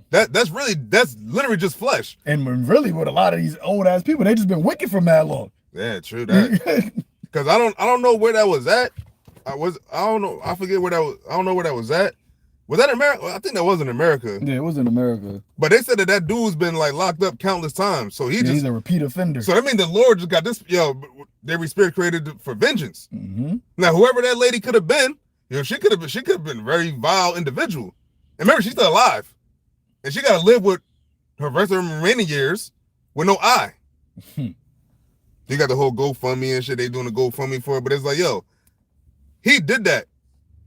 That's literally just flesh. And really with a lot of these old ass people, they just been wicked for mad long. Yeah, true that. Cause I don't know where that was at. I don't know. I forget where that was. I don't know where that was at. Was that in America? I think that was in America. Yeah, it was in America. But they said that dude's been like locked up countless times. So he's a repeat offender. So I mean, the Lord just got this. Every spirit created for vengeance. Now, whoever that lady could have been, she could have been a very vile individual. And remember, she's still alive, and she got to live with her rest of her remaining years with no eye. They got the whole GoFundMe and shit. They doing the GoFundMe for it, but it's like, yo, he did that.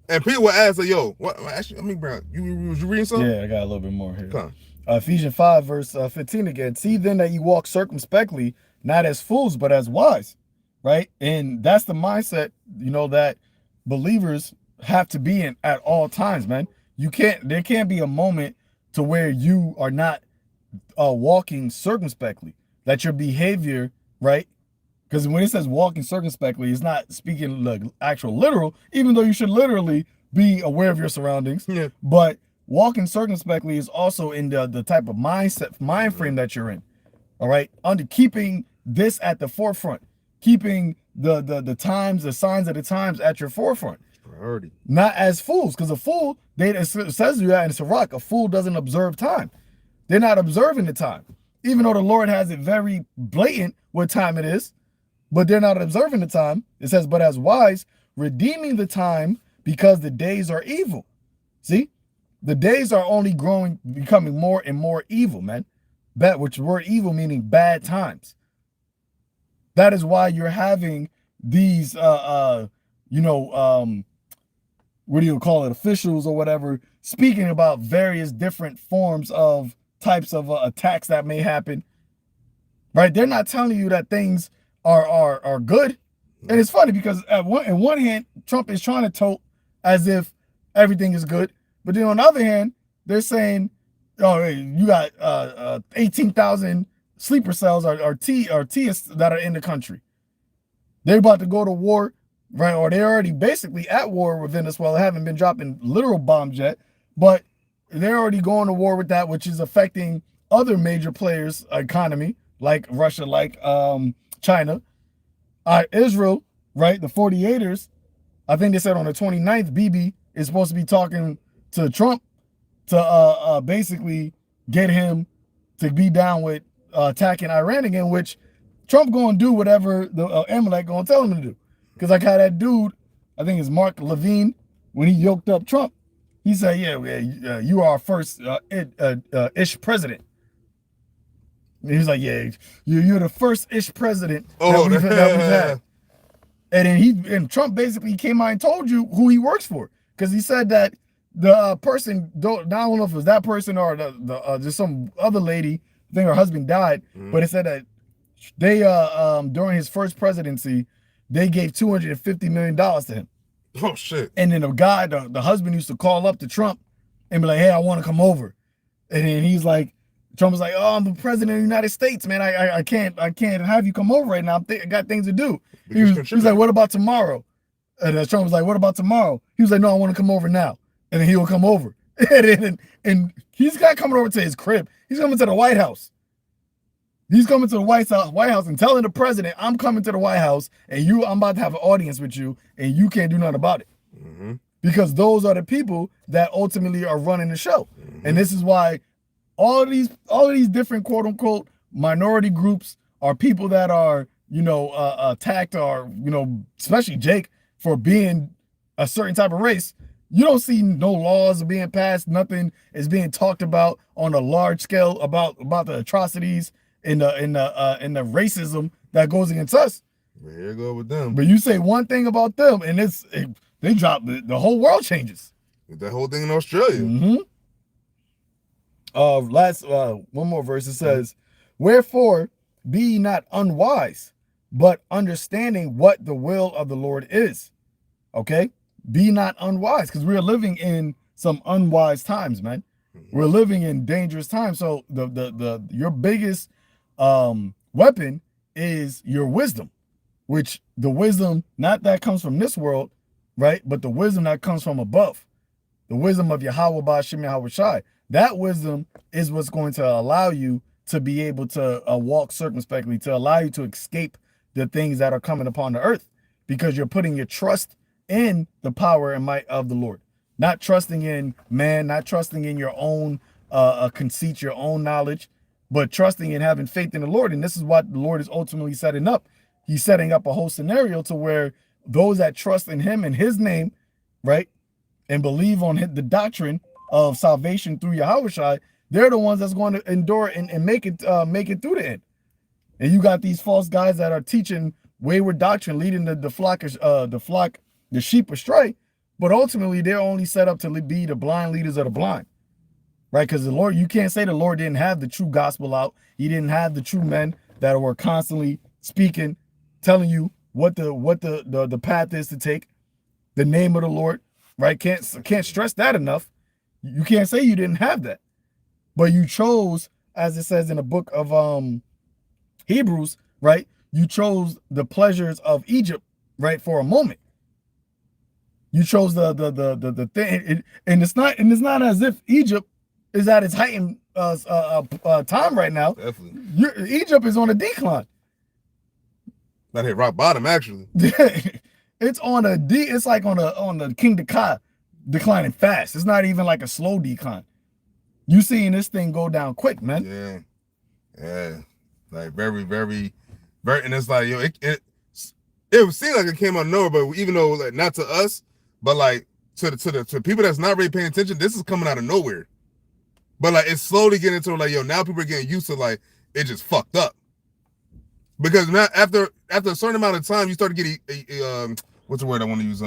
And people would ask, like, yo, what? Actually, I mean, bro, was you reading something? Yeah, I got a little bit more here. Come on. Ephesians 5, verse 15 again. See then that you walk circumspectly, not as fools, but as wise, right? And that's the mindset, you know, that believers have to be in at all times, man. There can't be a moment to where you are not walking circumspectly, that your behavior, right? Because when it says walking circumspectly, it's not speaking like actual literal, even though you should literally be aware of your surroundings. Yeah. But walking circumspectly is also in the type of mind frame that you're in. All right. Under keeping this at the forefront, keeping the times, the signs of the times at your forefront. Priority. Not as fools, because a fool, it says you that in Sirach, a fool doesn't observe time. They're not observing the time. Even though the Lord has it very blatant what time it is, but they're not observing the time. It says, but as wise, redeeming the time because the days are evil. See, the days are only becoming more and more evil, man. Which word evil meaning bad times. That is why you're having these, what do you call it, officials or whatever, speaking about various different forms of types of attacks that may happen. Right? They're not telling you that things are good. And it's funny because in one hand, Trump is trying to tote as if everything is good. But then on the other hand, they're saying, oh, hey, you got 18,000 sleeper cells or T's that are in the country. They're about to go to war, right? Or they're already basically at war with Venezuela. They haven't been dropping literal bombs yet, but they're already going to war with that, which is affecting other major players' economy, like Russia, like China. Israel, right? The 48ers, I think they said on the 29th, Bibi is supposed to be talking to Trump to basically get him to be down with attacking Iran again, which Trump going to do whatever the Amalek going to tell him to do. Because like how that dude, I think it's Mark Levine, when he yoked up Trump, he said, yeah, you are our first ish president. And he's like, yeah, you're the first ish president that we've had. And then Trump basically came out and told you who he works for. Because he said that the person, I don't know if it was that person or just some other lady, I think her husband died, but it said that they, during his first presidency, they gave $250 million to him. Oh, shit. And then the guy, the husband used to call up to Trump and be like, hey, I want to come over. And then he's like, Trump was like, oh, I'm the president of the United States, man. I can't have you come over right now. I got things to do. He was like, what about tomorrow? And Trump was like, what about tomorrow? He was like, no, I want to come over now. And then he will come over. and he's not coming over to his crib. He's coming to the White House. He's coming to the White House and telling the president, I'm coming to the White House and I'm about to have an audience with you and you can't do nothing about it. Because those are the people that ultimately are running the show. And this is why all of these different quote unquote minority groups are people that are, attacked, or, especially Jake, for being a certain type of race. You don't see no laws being passed. Nothing is being talked about on a large scale about the atrocities and the racism that goes against us. Here you go with them. But you say one thing about them, and they drop the whole world changes. That whole thing in Australia. One more verse. It says, "Wherefore be ye not unwise, but understanding what the will of the Lord is." Okay, be not unwise, because we're living in some unwise times, man. We're living in dangerous times. So your biggest weapon is your wisdom, which the wisdom not that comes from this world, right? But the wisdom that comes from above, the wisdom of YAHAWASHI. That wisdom is what's going to allow you to be able to walk circumspectly, to allow you to escape the things that are coming upon the earth, because you're putting your trust in the power and might of the Lord, not trusting in man, not trusting in your own conceit, your own knowledge, but trusting and having faith in the Lord. And this is what the Lord is ultimately setting up. He's setting up a whole scenario to where those that trust in him and his name, right, and believe on the doctrine of salvation through Yahawashi, they're the ones that's going to endure and make it through the end. And you got these false guys that are teaching wayward doctrine, leading the sheep astray, but ultimately they're only set up to be the blind leaders of the blind, right? Because the Lord, you can't say the Lord didn't have the true gospel out. He didn't have the true men that were constantly speaking, telling you what the path is to take, the name of the Lord, right? Can't stress that enough. You can't say you didn't have that, but you chose, as it says in the book of Hebrews, right? You chose the pleasures of Egypt, right, for a moment. You chose the thing, and it's not as if Egypt is at its heightened time right now. Definitely, Egypt is on a decline. That hit rock bottom, actually. It's on it's like on the King Dakar, declining fast. It's not even like a slow decline. You seeing this thing go down quick, man. Yeah, like very, very, very, and it's like, yo, it seemed like it came out of nowhere, but even though, like, not to us, but like to people that's not really paying attention, this is coming out of nowhere. But like, it's slowly getting into, like, yo, now people are getting used to, like, it just fucked up. Because now after a certain amount of time, you start to get what's the word I want to use?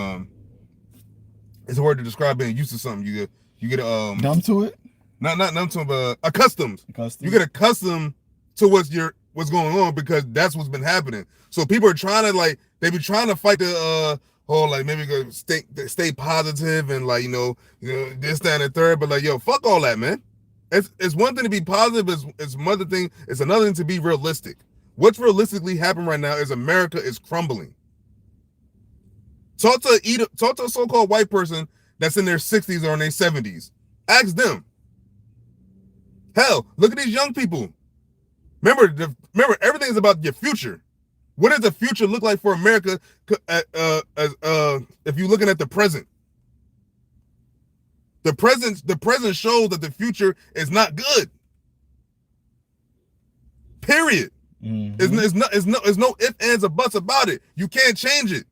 It's a word to describe being used to something. You get numb to it. Not numb to it, but accustomed. You get accustomed to what's going on, because that's what's been happening. So people are trying to, like, they be trying to fight the whole, like, maybe go stay positive and, like, you know this, that, and the third. But like, yo, fuck all that, man. It's one thing to be positive. It's another thing. It's another thing to be realistic. What's realistically happening right now is America is crumbling. Talk to a so-called white person that's in their 60s or in their 70s. Ask them. Hell, look at these young people. Remember, everything is about your future. What does the future look like for America? If you're looking at the present, the present shows that the future is not good. Period. It's no ifs, ands, or buts about it. You can't change it.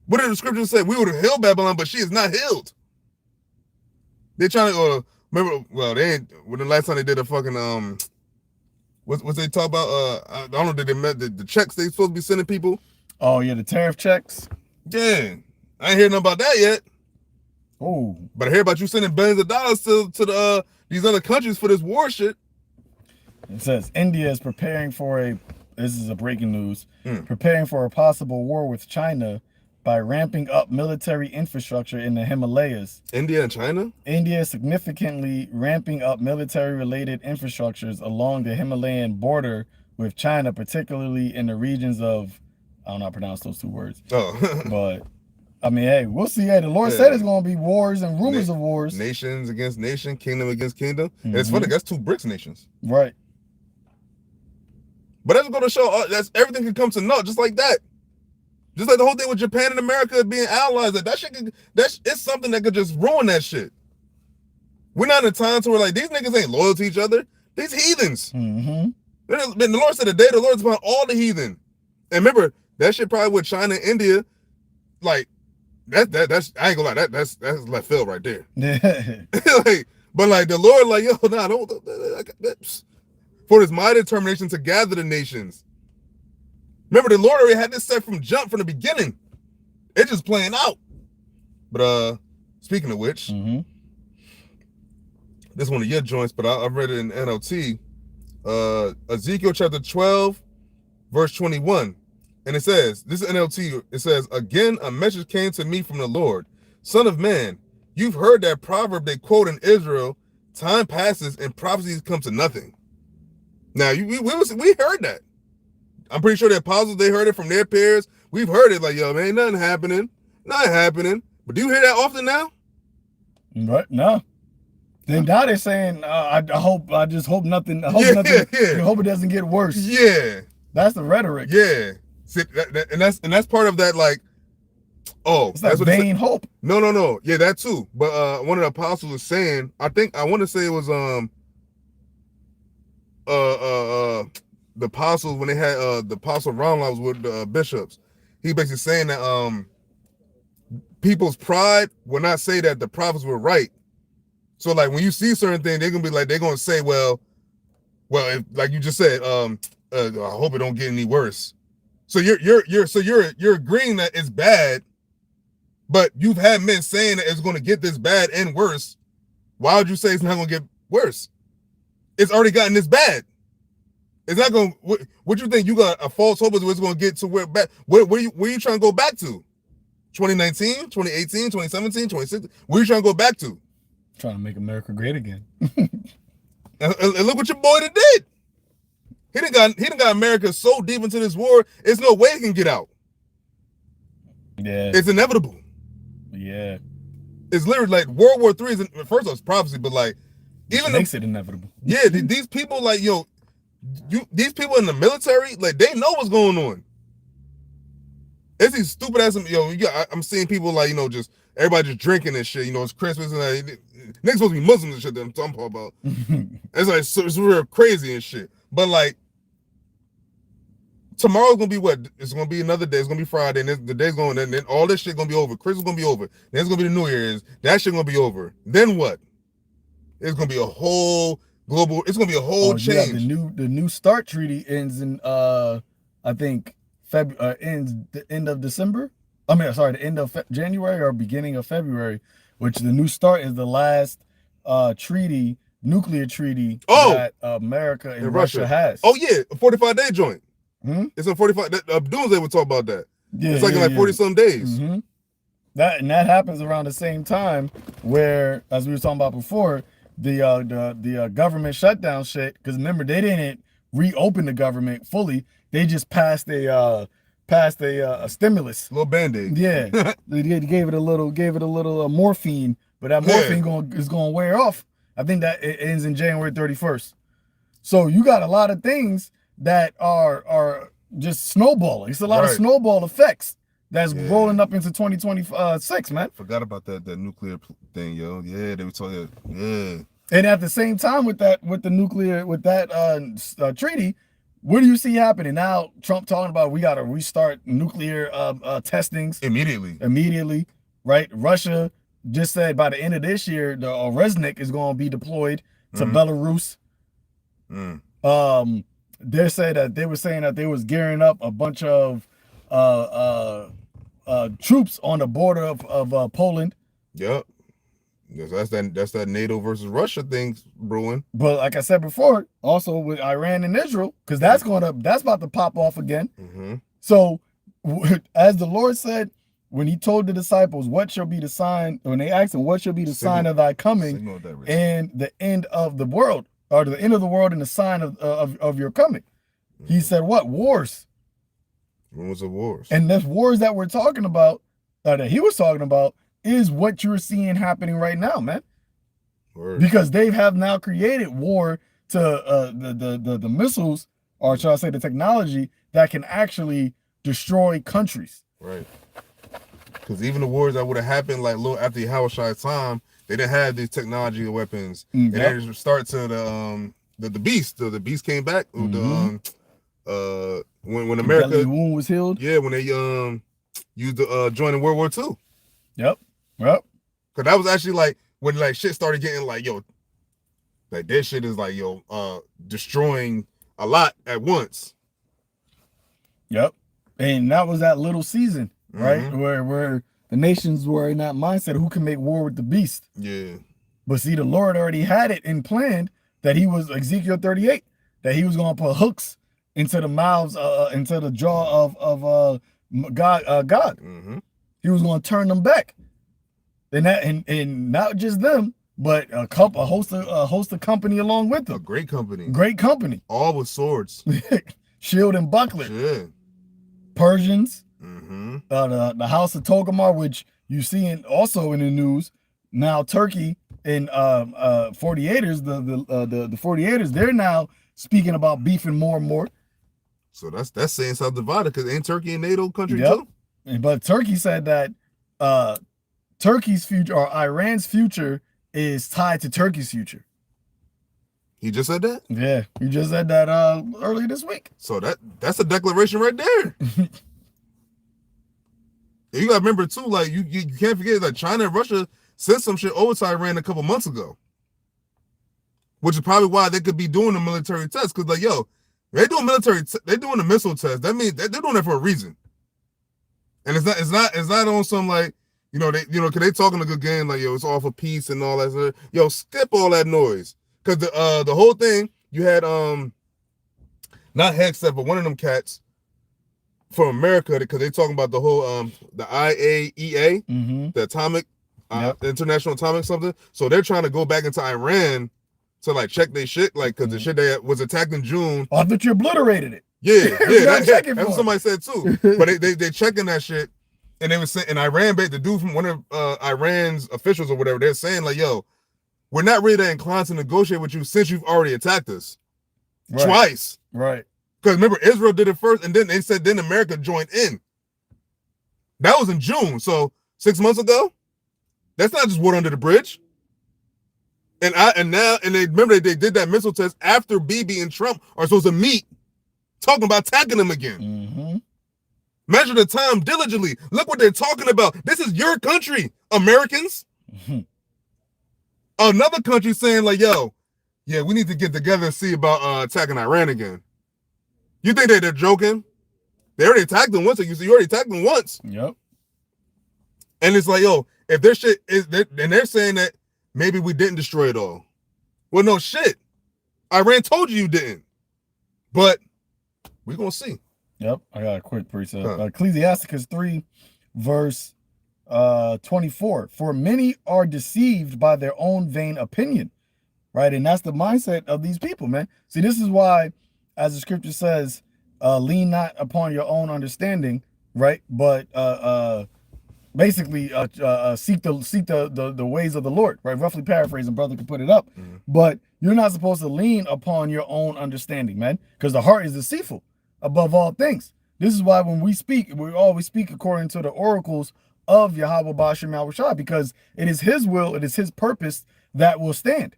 What did the scripture say? We would have healed Babylon, but she is not healed. They're trying to remember. Well, they ain't. When the last time they did a fucking what's they talk about? I don't know. Did they met the checks they supposed to be sending people? Oh yeah, the tariff checks. Yeah, I ain't heard nothing about that yet. Oh, but I hear about you sending billions of dollars to these other countries for this war shit. It says India is preparing for this is a breaking news, preparing for a possible war with China by ramping up military infrastructure in the Himalayas. India and China? India is significantly ramping up military-related infrastructures along the Himalayan border with China, particularly in the regions of, I don't know how to pronounce those two words, but I mean, hey, we'll see. Hey, the Lord said it's going to be wars and rumors of wars. Nations against nation, kingdom against kingdom. And it's funny, that's 2 BRICS nations. Right. But that's going to show that's everything can come to naught just like that. Just like the whole thing with Japan and America being allies, that shit it's something that could just ruin that shit. We're not in a time to where like these niggas ain't loyal to each other. These heathens. The Lord said the day the Lord's upon all the heathen. And remember, that shit probably with China and India, like that's I ain't gonna lie, that's left field right there. Like, but like the Lord, like, yo, nah, don't for his mighty determination to gather the nations. Remember, the Lord already had this set from the beginning. It's just playing out. But speaking of which, this is one of your joints, but I read it in NLT. Ezekiel chapter 12, verse 21. And it says, this is NLT, it says, again, a message came to me from the Lord. Son of man, you've heard that proverb they quote in Israel, time passes and prophecies come to nothing. Now, we heard that. I'm pretty sure the apostles, they heard it from their peers. We've heard it like, yo, man, ain't nothing happening. Nothing happening. But do you hear that often now? Right, no. Then now they're saying, I just hope nothing, I hope it doesn't get worse. Yeah. That's the rhetoric. Yeah. See, and that's part of that, like, oh. It's that vain hope. No. Yeah, that too. But one of the apostles was saying, I want to say it was the apostles when they had the apostle Ron was with the bishops. He basically saying that people's pride will not say that the prophets were right. So like when you see certain things, they're gonna be like, they're gonna say, well, if, like you just said, I hope it don't get any worse. So you're agreeing that it's bad, but you've had men saying that it's gonna get this bad and worse. Why would you say it's not gonna get worse? It's already gotten this bad. It's not gonna. What you think? You got a false hope is it's gonna get to where back? Where you trying to go back to? 2019, 2018, 2017, 2016. Where you trying to go back to? Trying to make America great again. and look what your boy did. He done got America so deep into this war. There's no way he can get out. Yeah, it's inevitable. Yeah, it's literally like World War III is first off it's prophecy, but like even makes it inevitable. Yeah, these people like these people in the military, like they know what's going on. It's these stupid ass, I'm seeing people like, just everybody just drinking and shit, it's Christmas and like, niggas supposed to be Muslims and shit that I'm talking about. It's like, so it's real crazy and shit. But like, tomorrow's gonna be what? It's gonna be another day. It's gonna be Friday, and the day's going, and then all this shit gonna be over. Christmas gonna be over. Then it's gonna be the New Year's. That shit gonna be over. Then what? It's gonna be a whole global. It's gonna be a whole change. The new START treaty ends in I think ends the end of December. I mean, sorry, the end of January or beginning of February. Which the new START is the last nuclear treaty that America and Russia has. Oh yeah, a 45-day joint. It's a 45. Doomsday would talk about that. Yeah, it's like in like 40-some days. That happens around the same time where, as we were talking about before, the government shutdown shit. Because remember, they didn't reopen the government fully. They just passed a stimulus, little band-aid. Yeah, they gave it a little morphine, but that morphine is going to wear off. I think that it ends in January 31st. So you got a lot of things that are just snowballing. It's a lot of snowball effects that's rolling up into 2026, man. Forgot about that nuclear thing, yo. Yeah, they were talking. Yeah. And at the same time with that treaty, what do you see happening now? Trump talking about we got to restart nuclear testings immediately, right? Russia just said by the end of this year, the Resnik is going to be deployed to Belarus. They said that they were saying that they was gearing up a bunch of troops on the border of Poland. Yep. That's that NATO versus Russia thing brewing. But like I said before, also with Iran and Israel, because that's about to pop off again. So as the Lord said, when he told the disciples, what shall be the sign, when they asked him, what shall be the sign of thy coming and the end of the world, or the end of the world and the sign of your coming? He said, what? Wars. Rumors of wars. And the wars that we're talking about that he was talking about is what you're seeing happening right now, man. Word. Because they have now created war to the missiles, or shall I say the technology that can actually destroy countries. Right. Because even the wars that would have happened like a little after YAHAWASHI's time, they didn't have these technology weapons. And then it start to the beast. The beast came back. When America the wound was healed. Yeah, when they used the join in World War II. Yep. Because that was actually like when like shit started getting like, yo, like that shit is like, yo, destroying a lot at once. Yep. And that was that little season, right? Where the nations were in that mindset, who can make war with the beast? Yeah. But see, the Lord already had it in planned that he was Ezekiel 38, that he was going to put hooks into the mouths, into the jaw of God. He was going to turn them back. And not just them, but a host of company along with them. A great company. Great company. All with swords. Shield and buckler. Yeah. Persians. The House of Togarmah, which you see also in the news. Now Turkey and 48ers, the 48ers, they're now speaking about beefing more and more. So that's saying South divided, because ain't Turkey a NATO country too? But Turkey said that Turkey's future, or Iran's future, is tied to Turkey's future. He just said that? Yeah, he just said that earlier this week. So that's a declaration right there. You gotta remember too, like you can't forget that China and Russia sent some shit over to Iran a couple months ago, which is probably why they could be doing the military test. Because like, yo, they're doing the missile test. That means they're doing it for a reason. And it's not on some like, because they talking a good game, like, yo, it's all for peace and all that stuff. Yo, skip all that noise. Because the whole thing, you had not Hegseth, but one of them cats from America, because they talking about the whole the IAEA, the atomic international atomic something. So they're trying to go back into Iran to like check their shit, like, because the shit that was attacked in June. Oh, I thought you obliterated it. Yeah, that's what somebody said too. But they checking that shit, and they were saying, and Iran, the dude from one of Iran's officials or whatever, they're saying like, yo, we're not really that inclined to negotiate with you since you've already attacked us twice. Right. Because remember, Israel did it first, and then they said then America joined in. That was in June, so 6 months ago. That's not just water under the bridge. And they remember they did that missile test after Bibi and Trump are supposed to meet, talking about attacking them again. Measure the time diligently. Look what they're talking about. This is your country, Americans. Another country saying like, yo, yeah, we need to get together and see about attacking Iran again. You think they're joking? They already attacked them once. You already attacked them once. Yep. And it's like, yo, if their shit is, and they're saying that maybe we didn't destroy it all. Well, no shit. Iran told you didn't. But we're going to see. Yep. I got a quick precept. Ecclesiasticus 3, verse 24. For many are deceived by their own vain opinion. Right? And that's the mindset of these people, man. See, this is why, as the scripture says, lean not upon your own understanding, right? But basically seek the ways of the Lord, right? Roughly paraphrasing, brother could put it up. But you're not supposed to lean upon your own understanding, man, because the heart is deceitful above all things. This is why when we speak, we always speak according to the oracles of Yahawah Ba'ashem Yahushua, because it is his will, it is his purpose that will stand.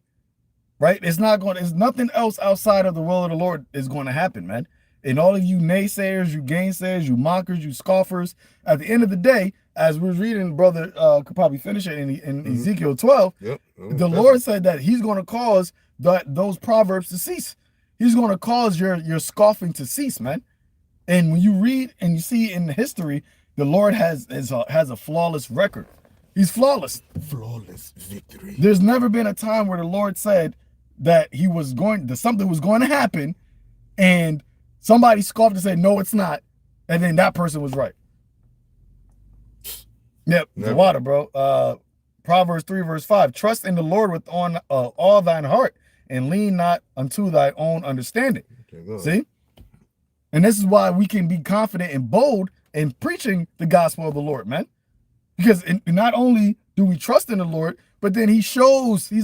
Right? It's nothing else outside of the will of the Lord is going to happen, man. And all of you naysayers, you gainsayers, you mockers, you scoffers, at the end of the day, as we're reading, brother could probably finish it in Ezekiel 12, the Lord said that he's going to cause those proverbs to cease. He's going to cause your scoffing to cease, man. And when you read and you see in history, the Lord has a flawless record. He's flawless. Flawless victory. There's never been a time where the Lord said that something was going to happen, and somebody scoffed and said, no, it's not. And then that person was right. Yep. The water, bro. Proverbs 3, verse 5. Trust in the Lord with all thine heart, and lean not unto thy own understanding. Okay, see? And this is why we can be confident and bold in preaching the gospel of the Lord, man. Because not only do we trust in the Lord, but then he's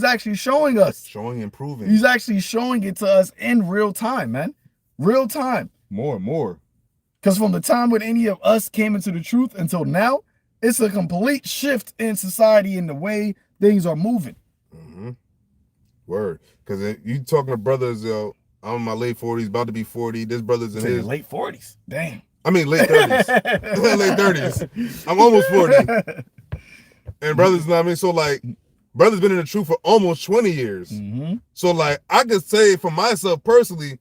actually showing us. Showing and proving. He's actually showing it to us in real time, man. Real time. More and more. Because from the time when any of us came into the truth until now, it's a complete shift in society and the way things are moving. Mm-hmm. Word. Because you talking to brothers, I'm in my late 40s, about to be 40. This brother's in his late 40s. Damn. I mean late 30s. Late 30s. I'm almost 40. And brothers, you know what I mean? So like, brothers been in the truth for almost 20 years. Mm-hmm. So like, I could say for myself personally,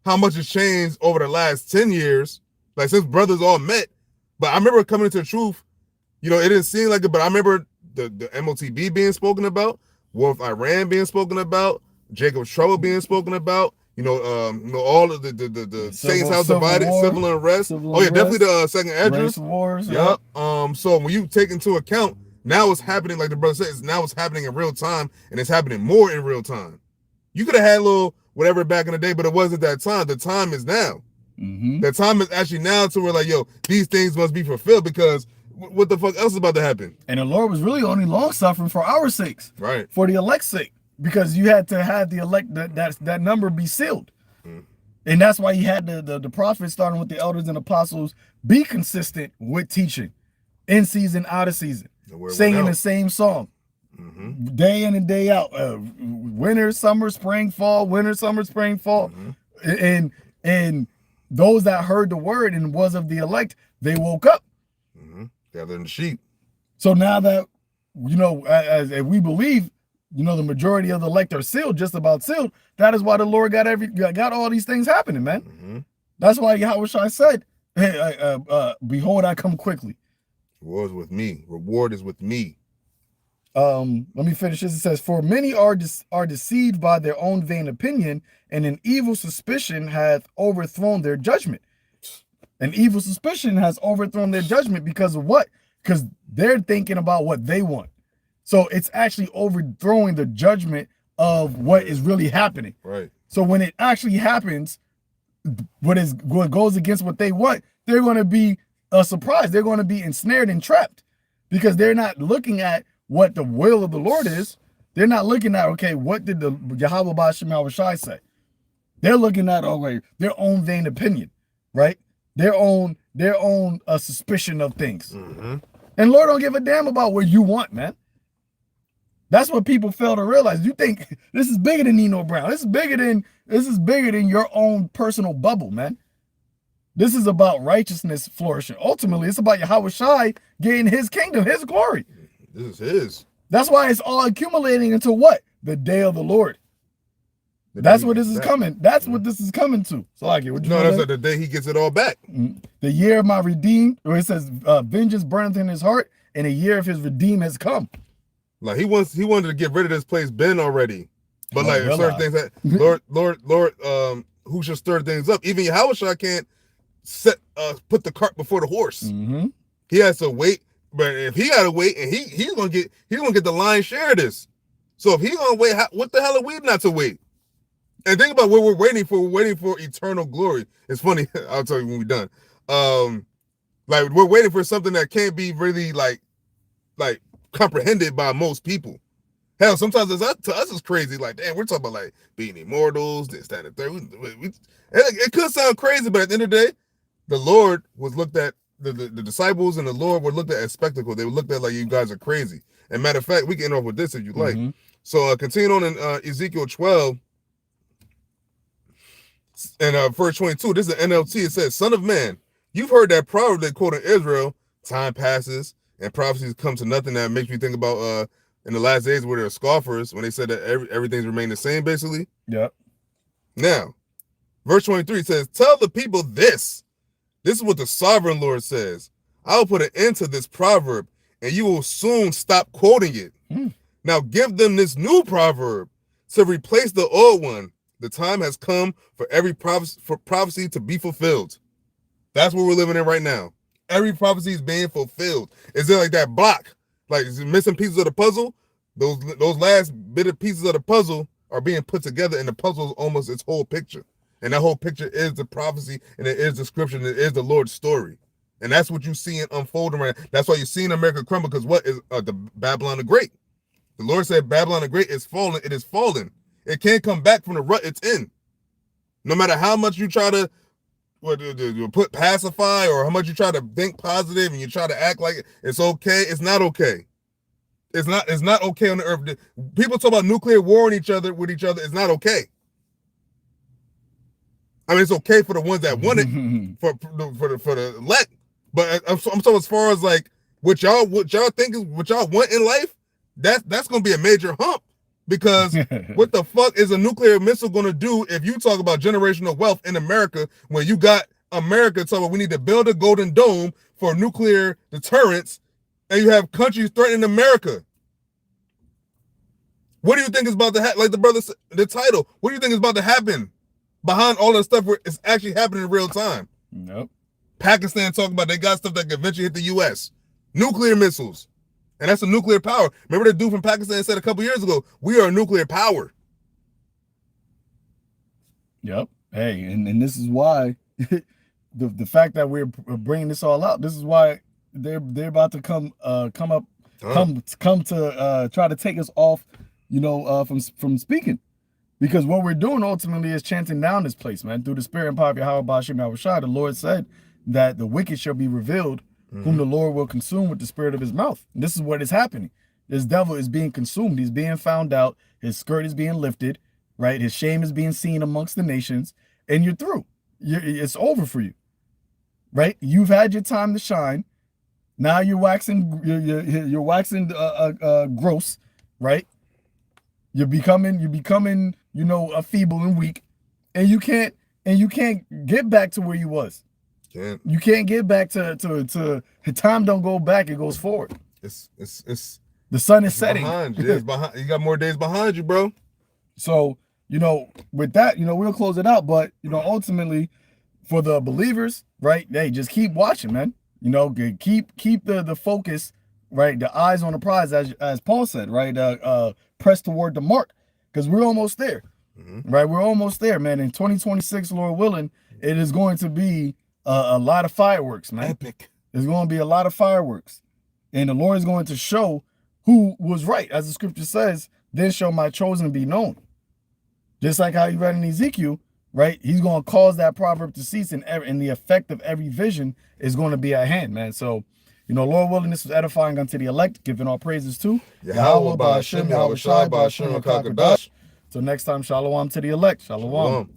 how much has changed over the last 10 years, like since brothers all met. But I remember coming into the truth, you know, it didn't seem like it, but I remember the MOTB being spoken about, War of Iran being spoken about, Jacob's Trouble being spoken about, you know, all of the Saints House divided, civil unrest. Definitely the second address. Wars. Yep. So when you take into account, now it's happening, like the brother says, now it's happening in real time, and it's happening more in real time. You could have had a little whatever back in the day, but it wasn't that time. The time is now. Mm-hmm. The time is actually now to where like, yo, these things must be fulfilled, because what the fuck else is about to happen? And the Lord was really only long suffering for our sakes, right? For the elect's sake, because you had to have the elect that number be sealed, and that's why he had the prophets, starting with the elders and apostles, be consistent with teaching, in season, out of season, singing the same song. Mm-hmm. Day in and day out, winter, summer, spring, fall, winter, summer, spring, fall. Mm-hmm. And those that heard the word and was of the elect, they woke up. Mm-hmm. Gathering the sheep. So now that, you know, as we believe, you know, the majority of the elect are sealed, just about sealed. That is why the Lord got all these things happening, man. Mm-hmm. That's why YAHAWASHI said, hey, behold, I come quickly. Reward is with me. Reward is with me. Let me finish this. It says, for many are deceived by their own vain opinion, and an evil suspicion hath overthrown their judgment. An evil suspicion has overthrown their judgment because of what? Because they're thinking about what they want. So it's actually overthrowing the judgment of what is really happening. Right. So when it actually happens, what goes against what they want, they're going to be surprised. They're going to be ensnared and trapped, because they're not looking at what the will of the Lord is. They're not looking at, okay, what did the YAHAWASHI say? They're looking at, okay, their own vain opinion, right? Their own suspicion of things. Mm-hmm. And Lord don't give a damn about what you want, man. That's what people fail to realize. You think this is bigger than Nino Brown. This is bigger than your own personal bubble, man. This is about righteousness flourishing. Ultimately, it's about YAHAWASHI getting his kingdom, his glory. This is his. That's why it's all accumulating into what? The day of the Lord. That's what this is coming. That's what this is coming to. So like it. No, that's like the day he gets it all back. The year of my redeemed, where it says, vengeance burneth in his heart, and a year of his redeem has come. Like he wanted to get rid of this place Ben already. But like certain things that Lord, who should stir things up? Even YAHAWASHI can't put the cart before the horse. Mm-hmm. He has to wait. But if he gotta wait, and he's gonna get the lion's share of this. So if he's gonna wait, what the hell are we not to wait? And think about what we're waiting for. We're waiting for eternal glory. It's funny. I'll tell you when we're done. Like we're waiting for something that can't be really like comprehended by most people. Hell, sometimes to us it's crazy. Like, damn, we're talking about like being immortals, this, that, and the third. It could sound crazy, but at the end of the day, the Lord was looked at. The disciples and the Lord were looked at as spectacle. They were looked at like, you guys are crazy. And matter of fact, we can end off with this if you like. Mm-hmm. So continue on in Ezekiel 12 and verse 22. This is an NLT. It says, son of man, you've heard that proverb they quote in Israel, time passes and prophecies come to nothing. That makes me think about in the last days where there are scoffers, when they said that everything's remained the same, basically. Yeah. Now, verse 23 says, tell the people this. This is what the sovereign Lord says. I will put an end to this proverb, and you will soon stop quoting it. Now give them this new proverb to replace the old one. The time has come for every prophecy to be fulfilled. That's what we're living in right now. Every prophecy is being fulfilled. Is it like that block? Like is it missing pieces of the puzzle? Those last bit of pieces of the puzzle are being put together, and the puzzle is almost its whole picture. And that whole picture is the prophecy, and it is the scripture, and it is the Lord's story. And that's what you see unfolding right now. That's why you're seeing America crumble, because what is the Babylon the Great? The Lord said Babylon the Great is fallen. It is fallen. It can't come back from the rut it's in. No matter how much you try to put pacify, or how much you try to think positive and you try to act like it's okay, it's not okay. It's not okay on the earth. People talk about nuclear war with each other. It's not okay. I mean, it's okay for the ones that want it, for the elect. But I'm talking as far as like what y'all think is what y'all want in life. That's gonna be a major hump, because what the fuck is a nuclear missile gonna do if you talk about generational wealth in America, when you got America talking about we need to build a golden dome for nuclear deterrence, and you have countries threatening America? What do you think is about to happen? Like the brother said, the title, what do you think is about to happen behind all that stuff where it's actually happening in real time? Nope. Pakistan talking about they got stuff that could eventually hit the U.S. Nuclear missiles. And that's a nuclear power. Remember the dude from Pakistan said a couple years ago, we are a nuclear power. Yep. Hey, and this is why the fact that we're bringing this all out, this is why they're about to come to try to take us off, from speaking. Because what we're doing ultimately is chanting down this place, man, through the spirit and power of YAHAWASHI. The Lord said that the wicked shall be revealed, whom the Lord will consume with the spirit of his mouth. And this is what is happening. This devil is being consumed. He's being found out. His skirt is being lifted, right? His shame is being seen amongst the nations, and you're through. It's over for you, right? You've had your time to shine. Now you're waxing, you're waxing gross, right? You're becoming, a feeble and weak, and you can't get back to where you was. You can't get back to time. Don't go back; it goes forward. It's the sun is setting. Behind you. It's behind. You got more days behind you, bro. So with that, we'll close it out. But ultimately, for the believers, right? Hey, just keep watching, man. Keep the focus, right? The eyes on the prize, as Paul said, right? Press toward the mark, because we're almost there, right? We're almost there, man. In 2026, Lord willing, it is going to be a lot of fireworks, man. Epic. There's going to be a lot of fireworks, and the Lord is going to show who was right, as the scripture says. Then shall my chosen be known. Just like how you read in Ezekiel, right? He's going to cause that proverb to cease, and the effect of every vision is going to be at hand, man. So, Lord willing, this was edifying unto the elect, giving all praises to Yahawah, Ba'ashem, Yahawashi, Ba'ashem, Kakadash. Till next time, shalom to the elect. Shalom.